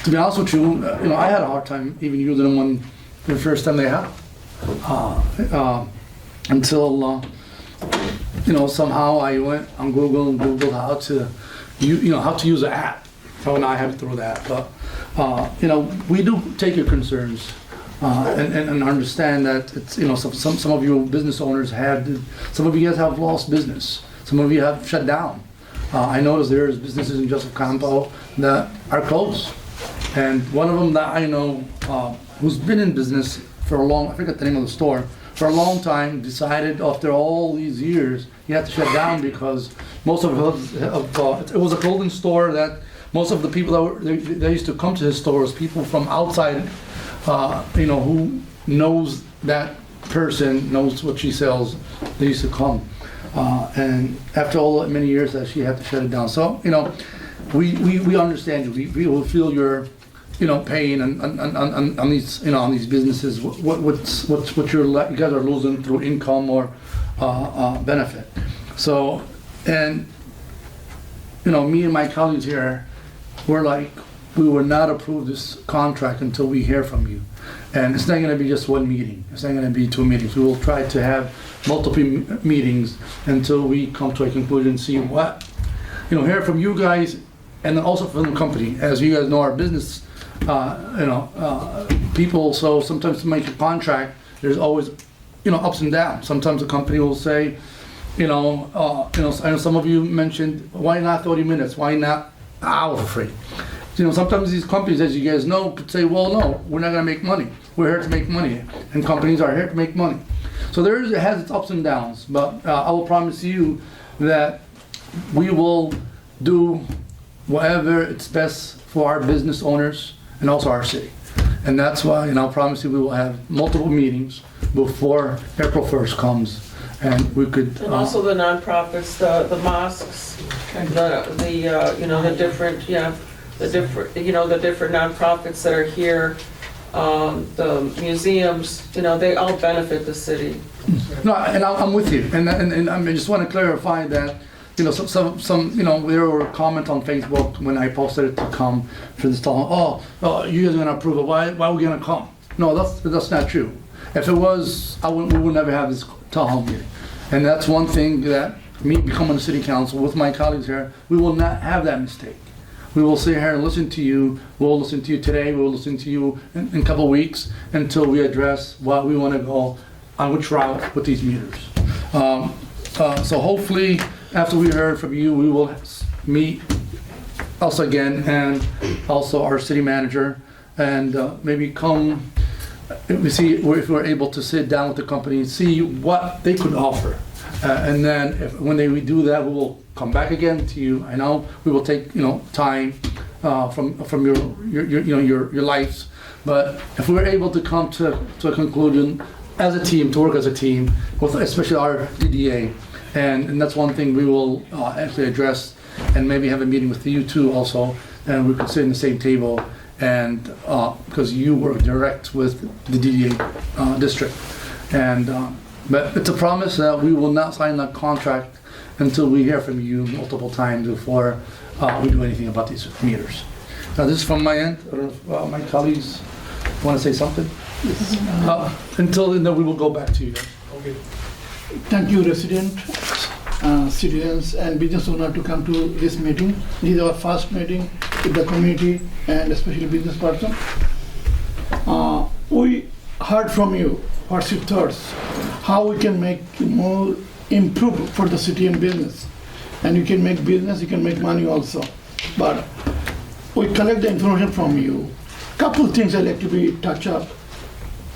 To be honest with you, I had a hard time even using them when the first time they had until somehow I went on Google and Googled how to use the app. So now I have to throw that. But we do take your concerns and understand that it's some of you business owners some of you guys have lost business. Some of you have shut down. I noticed there's businesses in Joseph Campo that are closed. And one of them that I know who's been in business for I forget the name of the store, for a long time, decided after all these years he had to shut down because most of it was a clothing store that most of the people that used to come to his store was people from outside, who knows that person, knows what she sells, they used to come. And after all many years that she had to shut it down. So, we understand you. We will feel your, pain on these businesses. What you guys are losing through income or benefit. So, and me and my colleagues here, we're like, we will not approve this contract until we hear from you. And it's not going to be just one meeting. It's not going to be 2 meetings. We will try to have multiple meetings until we come to a conclusion, see what, hear from you guys, and then also from the company. As you guys know, our business, people, so sometimes to make a contract, there's always, ups and downs. Sometimes the company will say, I know some of you mentioned, why not 30 minutes? Why not an hour for free? Sometimes these companies, as you guys know, could say, well, no, we're not going to make money. We're here to make money, and companies are here to make money. So it has its ups and downs, but I will promise you that we will do whatever it's best for our business owners and also our city. And that's why, I'll promise you we will have multiple meetings before April 1st comes, and we could... And also the nonprofits, the mosques, the different nonprofits that are here, the museums, they all benefit the city. No, and I'm with you, and I just want to clarify that, some there were comments on Facebook when I posted it to come for this talk. Oh, you guys are gonna approve it? Why are we gonna come? No, that's not true. If it was, we would never have this town hall meeting, and that's one thing that me becoming the city council with my colleagues here, we will not have that mistake. We will sit here and listen to you. We'll listen to you today. We'll listen to you in a couple of weeks until we address what we want to go on which route with these meters. So hopefully, after we heard from you, we will meet us again and also our city manager, and maybe come. We see if we're able to sit down with the company and see what they could offer, and then when they do that, we will come back again to you. I know we will take time from your lives, but if we're able to come to a conclusion as a team, to work as a team, with especially our DDA, and that's one thing we will actually address, and maybe have a meeting with you too also, and we could sit in the same table, and because you work direct with the DDA district, and but it's a promise that we will not sign that contract until we hear from you multiple times before we do anything about these meters. Now, this is from my end. I don't know if my colleagues want to say something. Until then, we will go back to you guys. Okay. Thank you, citizens and business owner to come to this meeting. This is our first meeting with the community and especially business person. We heard from you, what's your thoughts, how we can make more improve for the city and business. And you can make business, you can make money also. But we collect the information from you. Couple things I like to be touch up.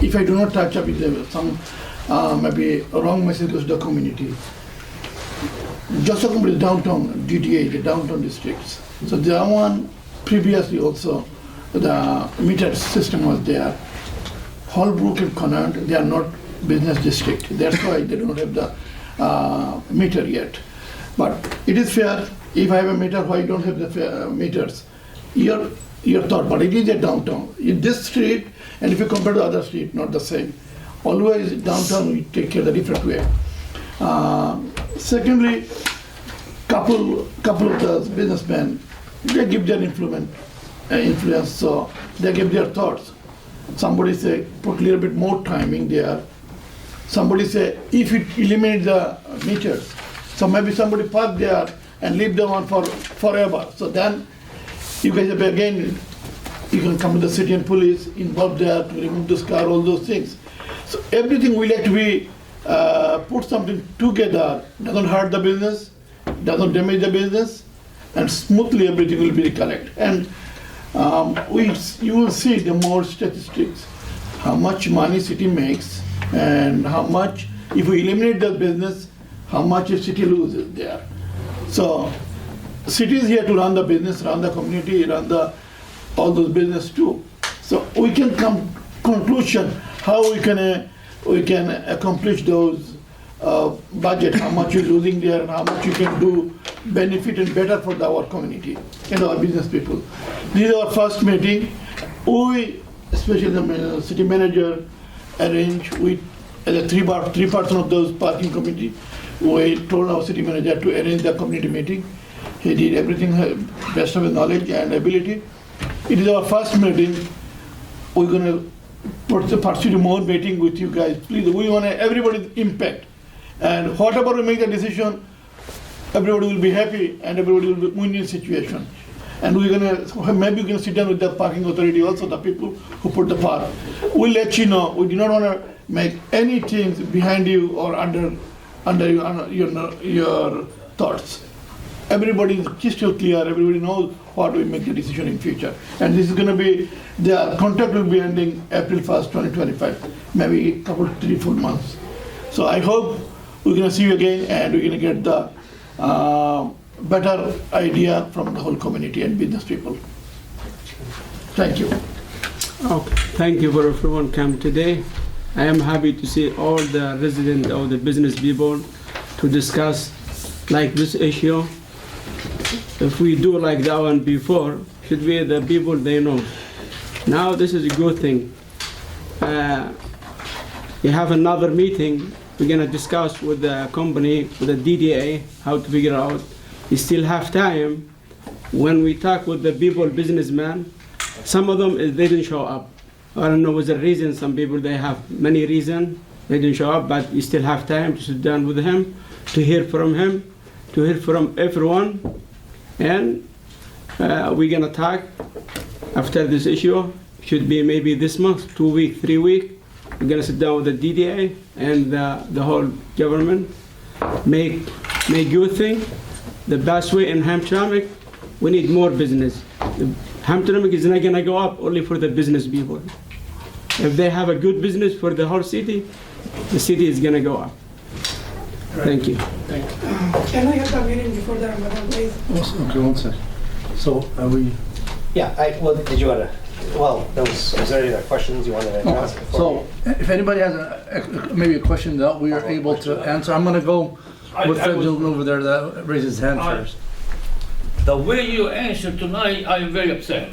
If I do not touch up, if there is some maybe wrong message to the community. Just talking about the downtown DDA, the downtown districts. So there one previously also the meter system was there. Holbrook and Connaught, they are not business district. That's why they do not have the meter yet. But it is fair. If I have a meter, why don't have the meters? Your thought, but it is a downtown. In this street, and if you compare to other street, not the same. Always downtown we take care the different way. Secondly, couple of the businessmen, they give their influence, so they give their thoughts. Somebody say put a little bit more timing there. Somebody say if it eliminate the meters, so maybe somebody park there and leave them on for forever. So then you guys again, you can come to the city and police involved there to remove this car, all those things. So everything we like to be put something together, doesn't hurt the business, doesn't damage the business, and smoothly everything will be collect. And you will see the more statistics, how much money city makes, and how much, if we eliminate the business, how much the city loses there. So city is here to run the business, run the community, run all those business too. So we can come conclusion how we can accomplish those budget, how much you're losing there, and how much you can do benefit and better for our community and our business people. This is our first meeting. We, especially the city manager, arrange with the three person of those parking committee. We told our city manager to arrange the community meeting. He did everything best of his knowledge and ability. It is our first meeting. We're gonna pursue more meeting with you guys. Please, we want everybody's impact. And whatever we make the decision, everybody will be happy and everybody will be win-win situation. And we're gonna sit down with the parking authority also, the people who put the park. We'll let you know. We do not want to make anything behind you or under your thoughts. Everybody is crystal clear. Everybody knows what we make the decision in future. And this is going to be, the contract will be ending April 1st, 2025, maybe a couple, 3-4 months. So I hope we're going to see you again and we're going to get the better idea from the whole community and business people. Thank you. Okay. Thank you for everyone come today. I am happy to see all the residents or the business people to discuss like this issue. If we do like that one before, should be the people they know. Now this is a good thing. We have another meeting. We're gonna discuss with the company, with the DDA, how to figure out. We still have time. When we talk with the people, businessmen, some of them they didn't show up. I don't know what's the reason. Some people they have many reasons they didn't show up, but you still have time to sit down with him, to hear from him, to hear from everyone, and we're gonna talk after this issue. Should be maybe this month, 2 weeks, 3 weeks. We're gonna sit down with the DDA and the whole government, make good thing. The best way in Hamtramck, we need more business. Hamtramck is not gonna go up only for the business people. If they have a good business for the whole city, the city is gonna go up. Thank you. Thank you. Can I have the meeting before the Ramadan, please? Okay, one second. So are we? Yeah, did you want to, is there any other questions you wanted to ask? So if anybody has maybe a question that we are able to answer, I'm gonna go with that gentleman over there that raised his hand first. The way you answer tonight, I am very upset.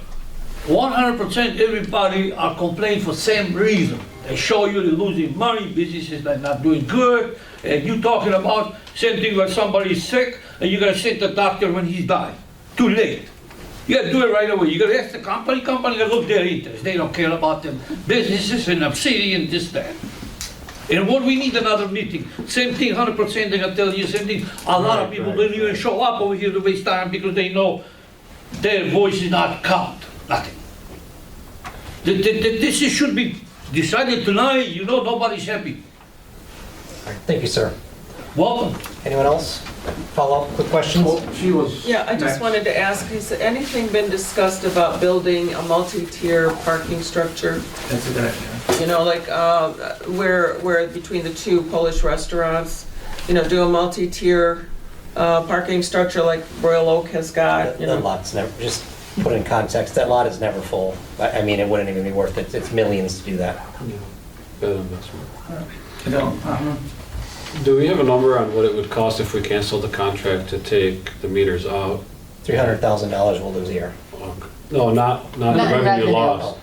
100% everybody are complaining for same reason. They show you they're losing money, businesses are not doing good, and you talking about same thing when somebody's sick, and you gotta send the doctor when he's dying. Too late. You gotta do it right away. You gotta ask the company gotta look their interest. They don't care about them businesses in the city and this, that. And what we need another meeting. Same thing, 100%, they gonna tell you same thing. A lot of people don't even show up over here to waste time because they know their voice is not count, nothing. This should be decided tonight, you know, nobody's happy. Thank you, sir. Welcome. Anyone else? Follow-up, quick questions? She was. Yeah, I just wanted to ask, has anything been discussed about building a multi-tier parking structure? That's a good idea. You know, like where between the two Polish restaurants, you know, do a multi-tier parking structure like Royal Oak has got, you The know? lot's never, just put in context, that lot is never full. I mean, it wouldn't even be worth it. It's millions to do that. Good investment. I don't, Do we have a number on what it would cost if we canceled the contract to take the meters out? $300,000 we'll lose a year. No, not the revenue loss.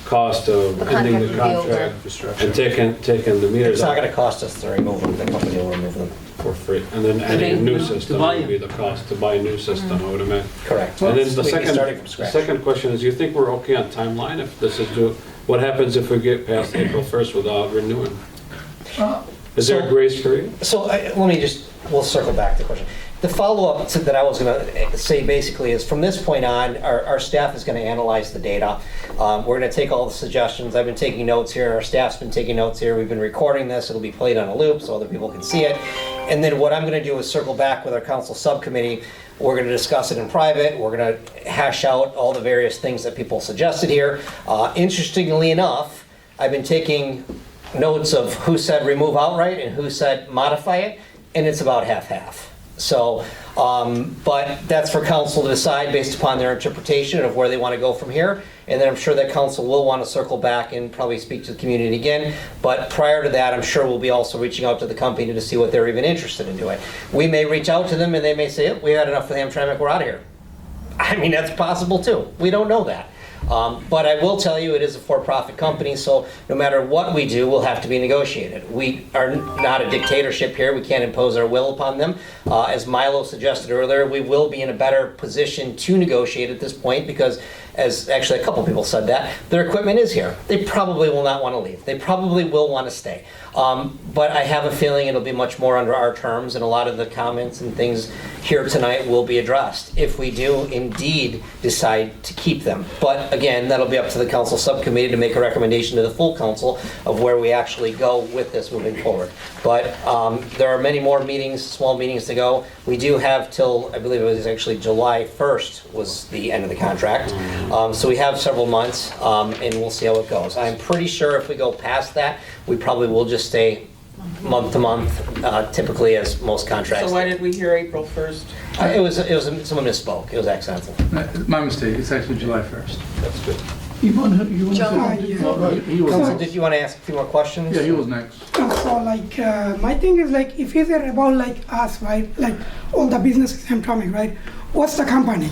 Cost of ending the contract and taking the meters It's not out gonna cost us to remove them, the company will remove them. for free. And then adding a new system would be the cost to buy a new system, I would imagine. Correct. And then the We'd be starting from the scratch. second question is, you think we're okay on timeline if this is due? What happens if we get past April 1st without renewing? Is there a grace period? So let me just, we'll circle back to the question. The follow-up that I was going to say basically is from this point on, our staff is going to analyze the data. We're going to take all the suggestions. I've been taking notes here. Our staff's been taking notes here. We've been recording this. It'll be played on a loop so other people can see it. And then what I'm going to do is circle back with our council subcommittee. We're going to discuss it in private. We're going to hash out all the various things that people suggested here. Interestingly enough, I've been taking notes of who said remove outright and who said modify it, and it's about half-half. So, but that's for council to decide based upon their interpretation of where they want to go from here. And then I'm sure that council will want to circle back and probably speak to the community again. But prior to that, I'm sure we'll be also reaching out to the company to see what they're even interested in doing. We may reach out to them and they may say, oh, we had enough with Hamtramck, we're out of here. I mean, that's possible too. We don't know that. But I will tell you, it is a for-profit company, so no matter what we do, we'll have to be negotiated. We are not a dictatorship here. We can't impose our will upon them. As Milo suggested earlier, we will be in a better position to negotiate at this point because, as actually a couple people said that, their equipment is here. They probably will not want to leave. They probably will want to stay. But I have a feeling it'll be much more under our terms, and a lot of the comments and things here tonight will be addressed if we do indeed decide to keep them. But again, that'll be up to the council subcommittee to make a recommendation to the full council of where we actually go with this moving forward. But there are many more meetings, small meetings to go. We do have till, I believe it was actually July 1st was the end of the contract. So we have several months, and we'll see how it goes. I'm pretty sure if we go past that, we probably will just stay month to month, typically as most contracts. So why did we hear April 1st? It was someone misspoke. It was accidental. My mistake. It's actually July 1st. That's good. You want to Council, did you want to ask a few more questions? Yeah, he was next. So like, my thing is like, if it's about like us, right? Like all the businesses Hamtramck, right? What's the company?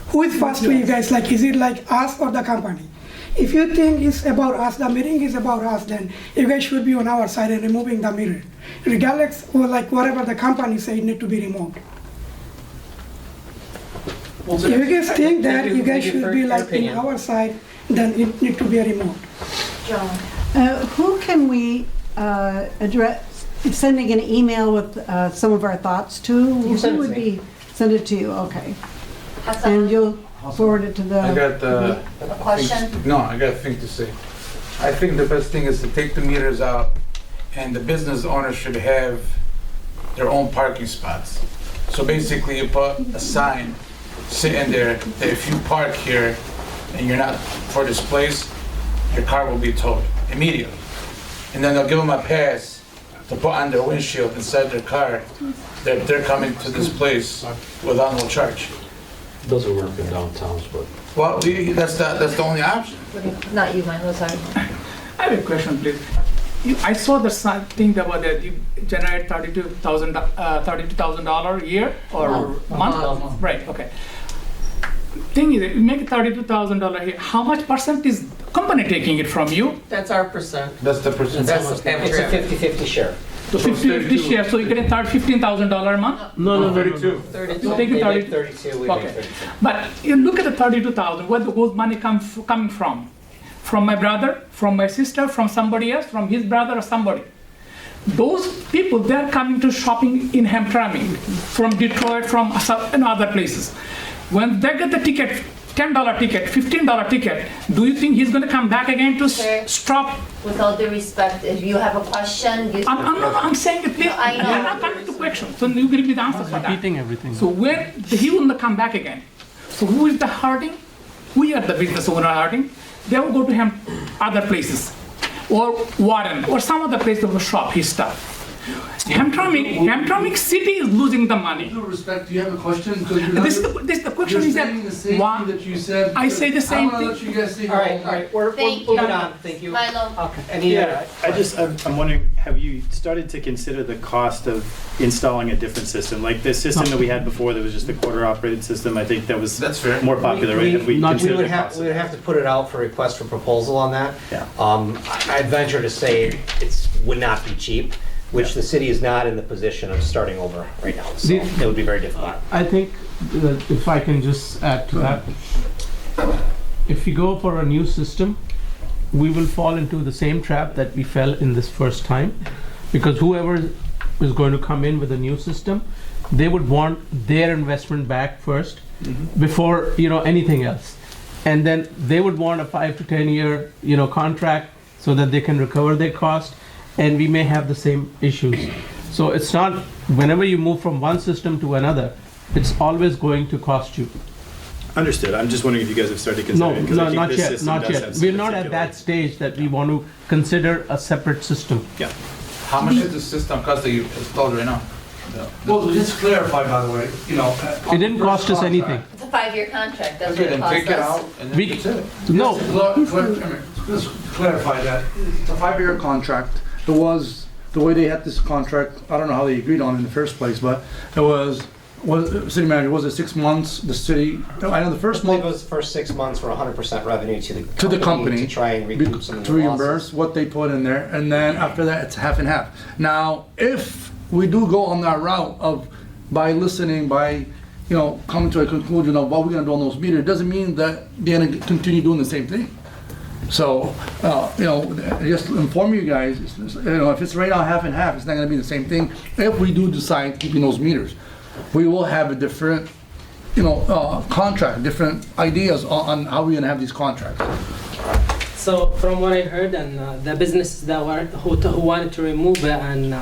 Who is first to you guys? Like, is it like us or the company? If you think it's about us, the meeting is about us, then you guys should be on our side and removing the meter. Regardless, or like whatever the company say, it need to be removed. If you guys think that you guys should be like in our side, then it need to be removed. Who can we address, sending an email with some of our thoughts to? Who would be, send it to you, okay. And you'll forward it to the... I got the... question? No, I got a thing to say. I think the best thing is to take the meters out and the business owners should have their own parking spots. So basically you put a sign sitting there that if you park here and you're not for this place, your car will be towed immediately. And then they'll give them a pass to put on their windshield inside their car that they're coming to this place without no charge. Doesn't work in downtowns, but. Well, that's the only option. Not you, Milo, sorry. I have a question, please. I saw the thing that was that you generate $32,000 a year or month? Right, okay. Thing is, you make $32,000 here. How much percent is company taking it from you? That's our percent. That's the percent. It's a 50-50 share. So 50 share, so you get $15,000 a month? No, 32. 32. So taking They 30. make 32, we Okay. make 32. But you look at the 32,000, where those money coming from? From my brother, from my sister, from somebody else, from his brother or somebody. Those people, they're coming to shopping in Hamtramck, from Detroit, from other places. When they get the ticket, $10 ticket, $15 ticket, do you think he's going to come back again to stop? With all due respect, if you have a question, you... I'm saying it, please. I know. You're not coming to question, so you give me the answer for that. Repeating everything. So when he will not come back again. So who is the hurting? We are the business owner hurting. They will go to him other places, or Warren, or some other place that will shop his stuff. Hamtramck City is losing the money. With due respect, do you have a question? This the question is that why that you said. I say the same I want to let thing. you guys say. All right, we're moving on, thank you. Milo. Okay. Any other? I'm wondering, have you started to consider the cost of installing a different system? Like the system that we had before, that was just the quarter operated system, I think that's fair. More popular, right? Have we We considered would the have, cost? we would have to put it out for request for proposal on that. Yeah. I'd venture to say would not be cheap, which the city is not in the position of starting over right now. So it would be very difficult. I think that if I can just add to that, if you go for a new system, we will fall into the same trap that we fell in this first time, because whoever is going to come in with a new system, they would want their investment back first before anything else, and then they would want a 5 to 10 year contract so that they can recover their cost, and we may have the same issues. So it's not, whenever you move from one system to another, it's always going to cost you. Understood. I'm just wondering if you guys have started No, considering it, 'cause I no, think not this yet, system not does yet. have some We're not at particular- that stage that we want to consider a separate system. Yeah. How much does the system cost that you installed right now? Well, just clarify, by the way, It didn't cost us anything. It's a 5-year contract, that's Okay, what it then take it cost us. out and then We- that's it. No. Just clarify that. It's a 5-year contract. It was, the way they had this contract, I don't know how they agreed on it in the first place, but it was city manager, was it 6 months, the city, I know the first I believe month. it was the first 6 months were 100% revenue to To the company. to try and recoup some of To the reimburse losses. what they put in there, and then after that, it's half and half. Now, if we do go on that route of, by listening, by, coming to a conclusion of what we're gonna do on those meters, doesn't mean that they're gonna continue doing the same thing. So, just to inform you guys, if it's right now half and half, it's not gonna be the same thing. If we do decide keeping those meters, we will have a different, contract, different ideas on how we're gonna have these contracts. So from what I heard, and the businesses that who wanted to remove it, and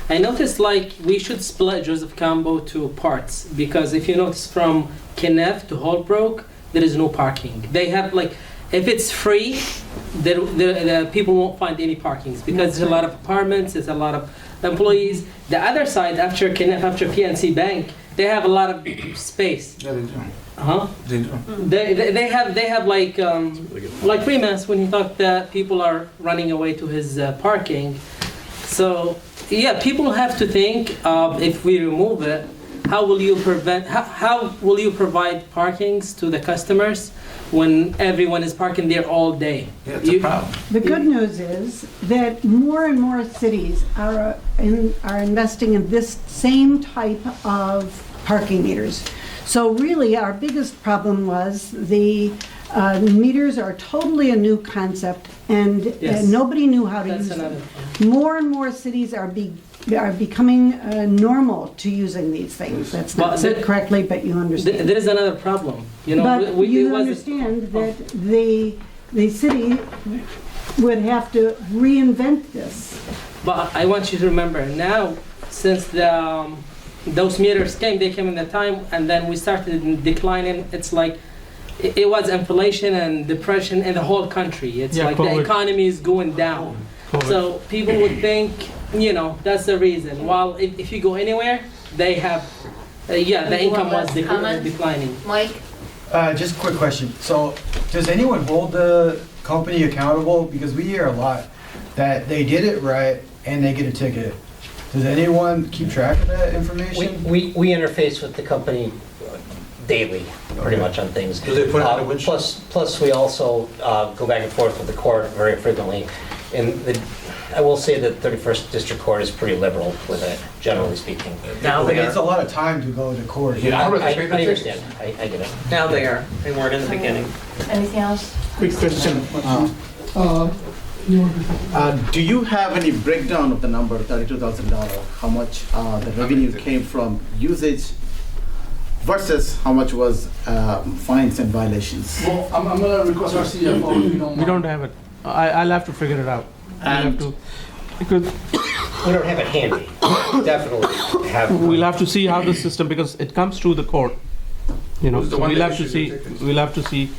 I noticed like we should split Joseph Campbell to parts, because if you notice from Kenneth to Holbrook, there is no parking. They have if it's free, the people won't find any parkings, because there's a lot of apartments, there's a lot of employees. The other side, after Kenneth, after PNC Bank, they have a lot of space. Yeah, they do. Huh? They do. They have like Remus when he thought that people are running away to his parking. So yeah, people have to think if we remove it, how will you provide parkings to the customers when everyone is parking there all day? Yeah, it's a problem. The good news is that more and more cities are investing in this same type of parking meters. So really, our biggest problem was the meters are totally a new concept, and Yes. nobody knew how to That's use them. another More and more cities are becoming normal to using these things. That's not But said correctly, but you understand. There is another problem. But it you was- understand that the city would have to reinvent this. But I want you to remember now, since those meters came, they came in the time, and then we started declining. It's like it was inflation and depression in the whole country. It's like COVID. the economy is going down. COVID. So people would think, that's the reason. While if you go anywhere, they have, the income was declining. Mike? Just a quick question. So, does anyone hold the company accountable? Because we hear a lot that they did it right and they get a ticket. Does anyone keep track of that information? We interface with the company daily, pretty much on things. Do they put it on the windshield? Plus, we also go back and forth with the court very frequently. And I will say that 31st District Court is pretty liberal with it, generally speaking. Now it's a lot of time to go to court. I understand. I get it. Now they are. They weren't in the beginning. Anything else? Quick question. Do you have any breakdown of the number, $32,000? How much the revenue came from usage versus how much was fines and violations? Well, I'm gonna request our CFO if you don't mind. We don't have it. I'll have to figure it out. Because we don't have it handy. Definitely have. We'll have to see how the system, because it comes through the court. You know, Who's the so one we'll that have to issued see. the tickets? We'll have to see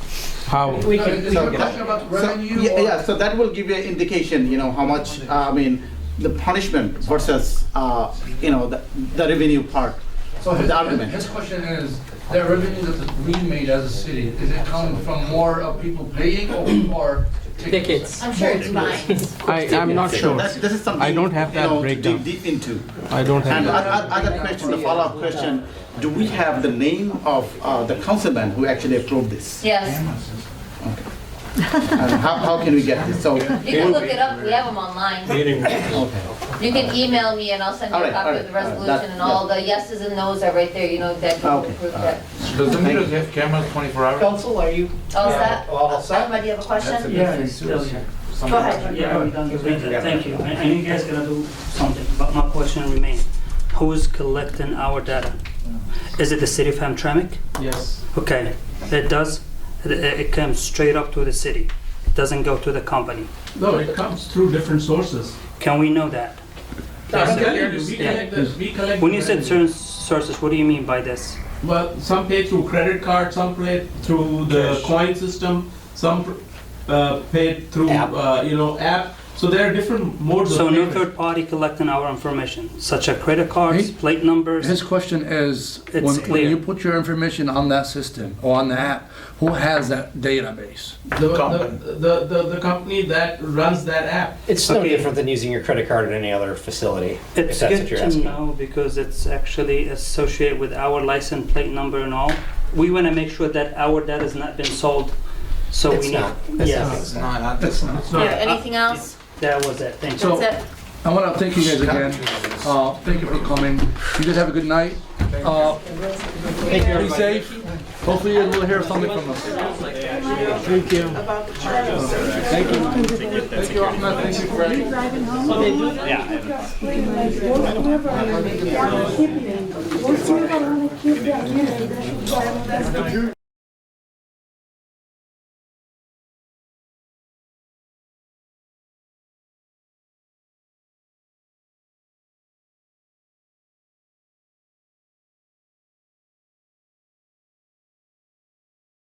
how. We can. Is your question about revenue? Yeah, so that will give you an indication, how much, the punishment versus, the revenue part So of his, the argument. his question is, the revenue that we made as a city, is it coming from more of people paying or more tickets? I'm sure it's fine. I'm not sure. This is something I don't have that to breakdown. dig deep into. I don't have And that. other question, the follow-up question, do we have the name of the councilman who actually approved this? Yes. And how can we get this? So You can look it up. We have them online. Okay. You can email me and I'll send you All a right, copy all of the right, all right. resolution and all the yeses and nos are right there. You know exactly what Okay. approved that. Does the meters have cameras 24 hours? Council, are you? All set? All set? Ahmed, do you have a question? Yeah. Go ahead. Yeah, thank you. I know you guys gonna do something, but my question remains. Who's collecting our data? Is it the city of Hamtramck? Yes. Okay, it comes straight up to the city. It doesn't go to the company. No, it comes through different sources. Can we know that? I'm telling you, we collect. When you said certain sources, what do you mean by this? Well, some pay through credit card, some pay through the coin system, some pay through app. So there are different modes So of no payment. third party collecting our information, such as credit cards, plate numbers? His question is, It's when clear. you put your information on that system or on the app, who has that database? The company that runs that app. It's no different than using your credit card at any other facility, if It's that's good what you're to asking. know because it's actually associated with our license plate number and all. We want to make sure that our data has not been sold, so It's we need. not. It's Yes. not. It's not. Yeah, anything else? That was it. Thank you. So, That's it. I want to thank you guys again. Thank you for coming. You guys have a good night. Be safe. Hopefully you will hear something from us. Thank you. Thank you. Thank you, Ahmed. Thank you, Fred. Whoever keep their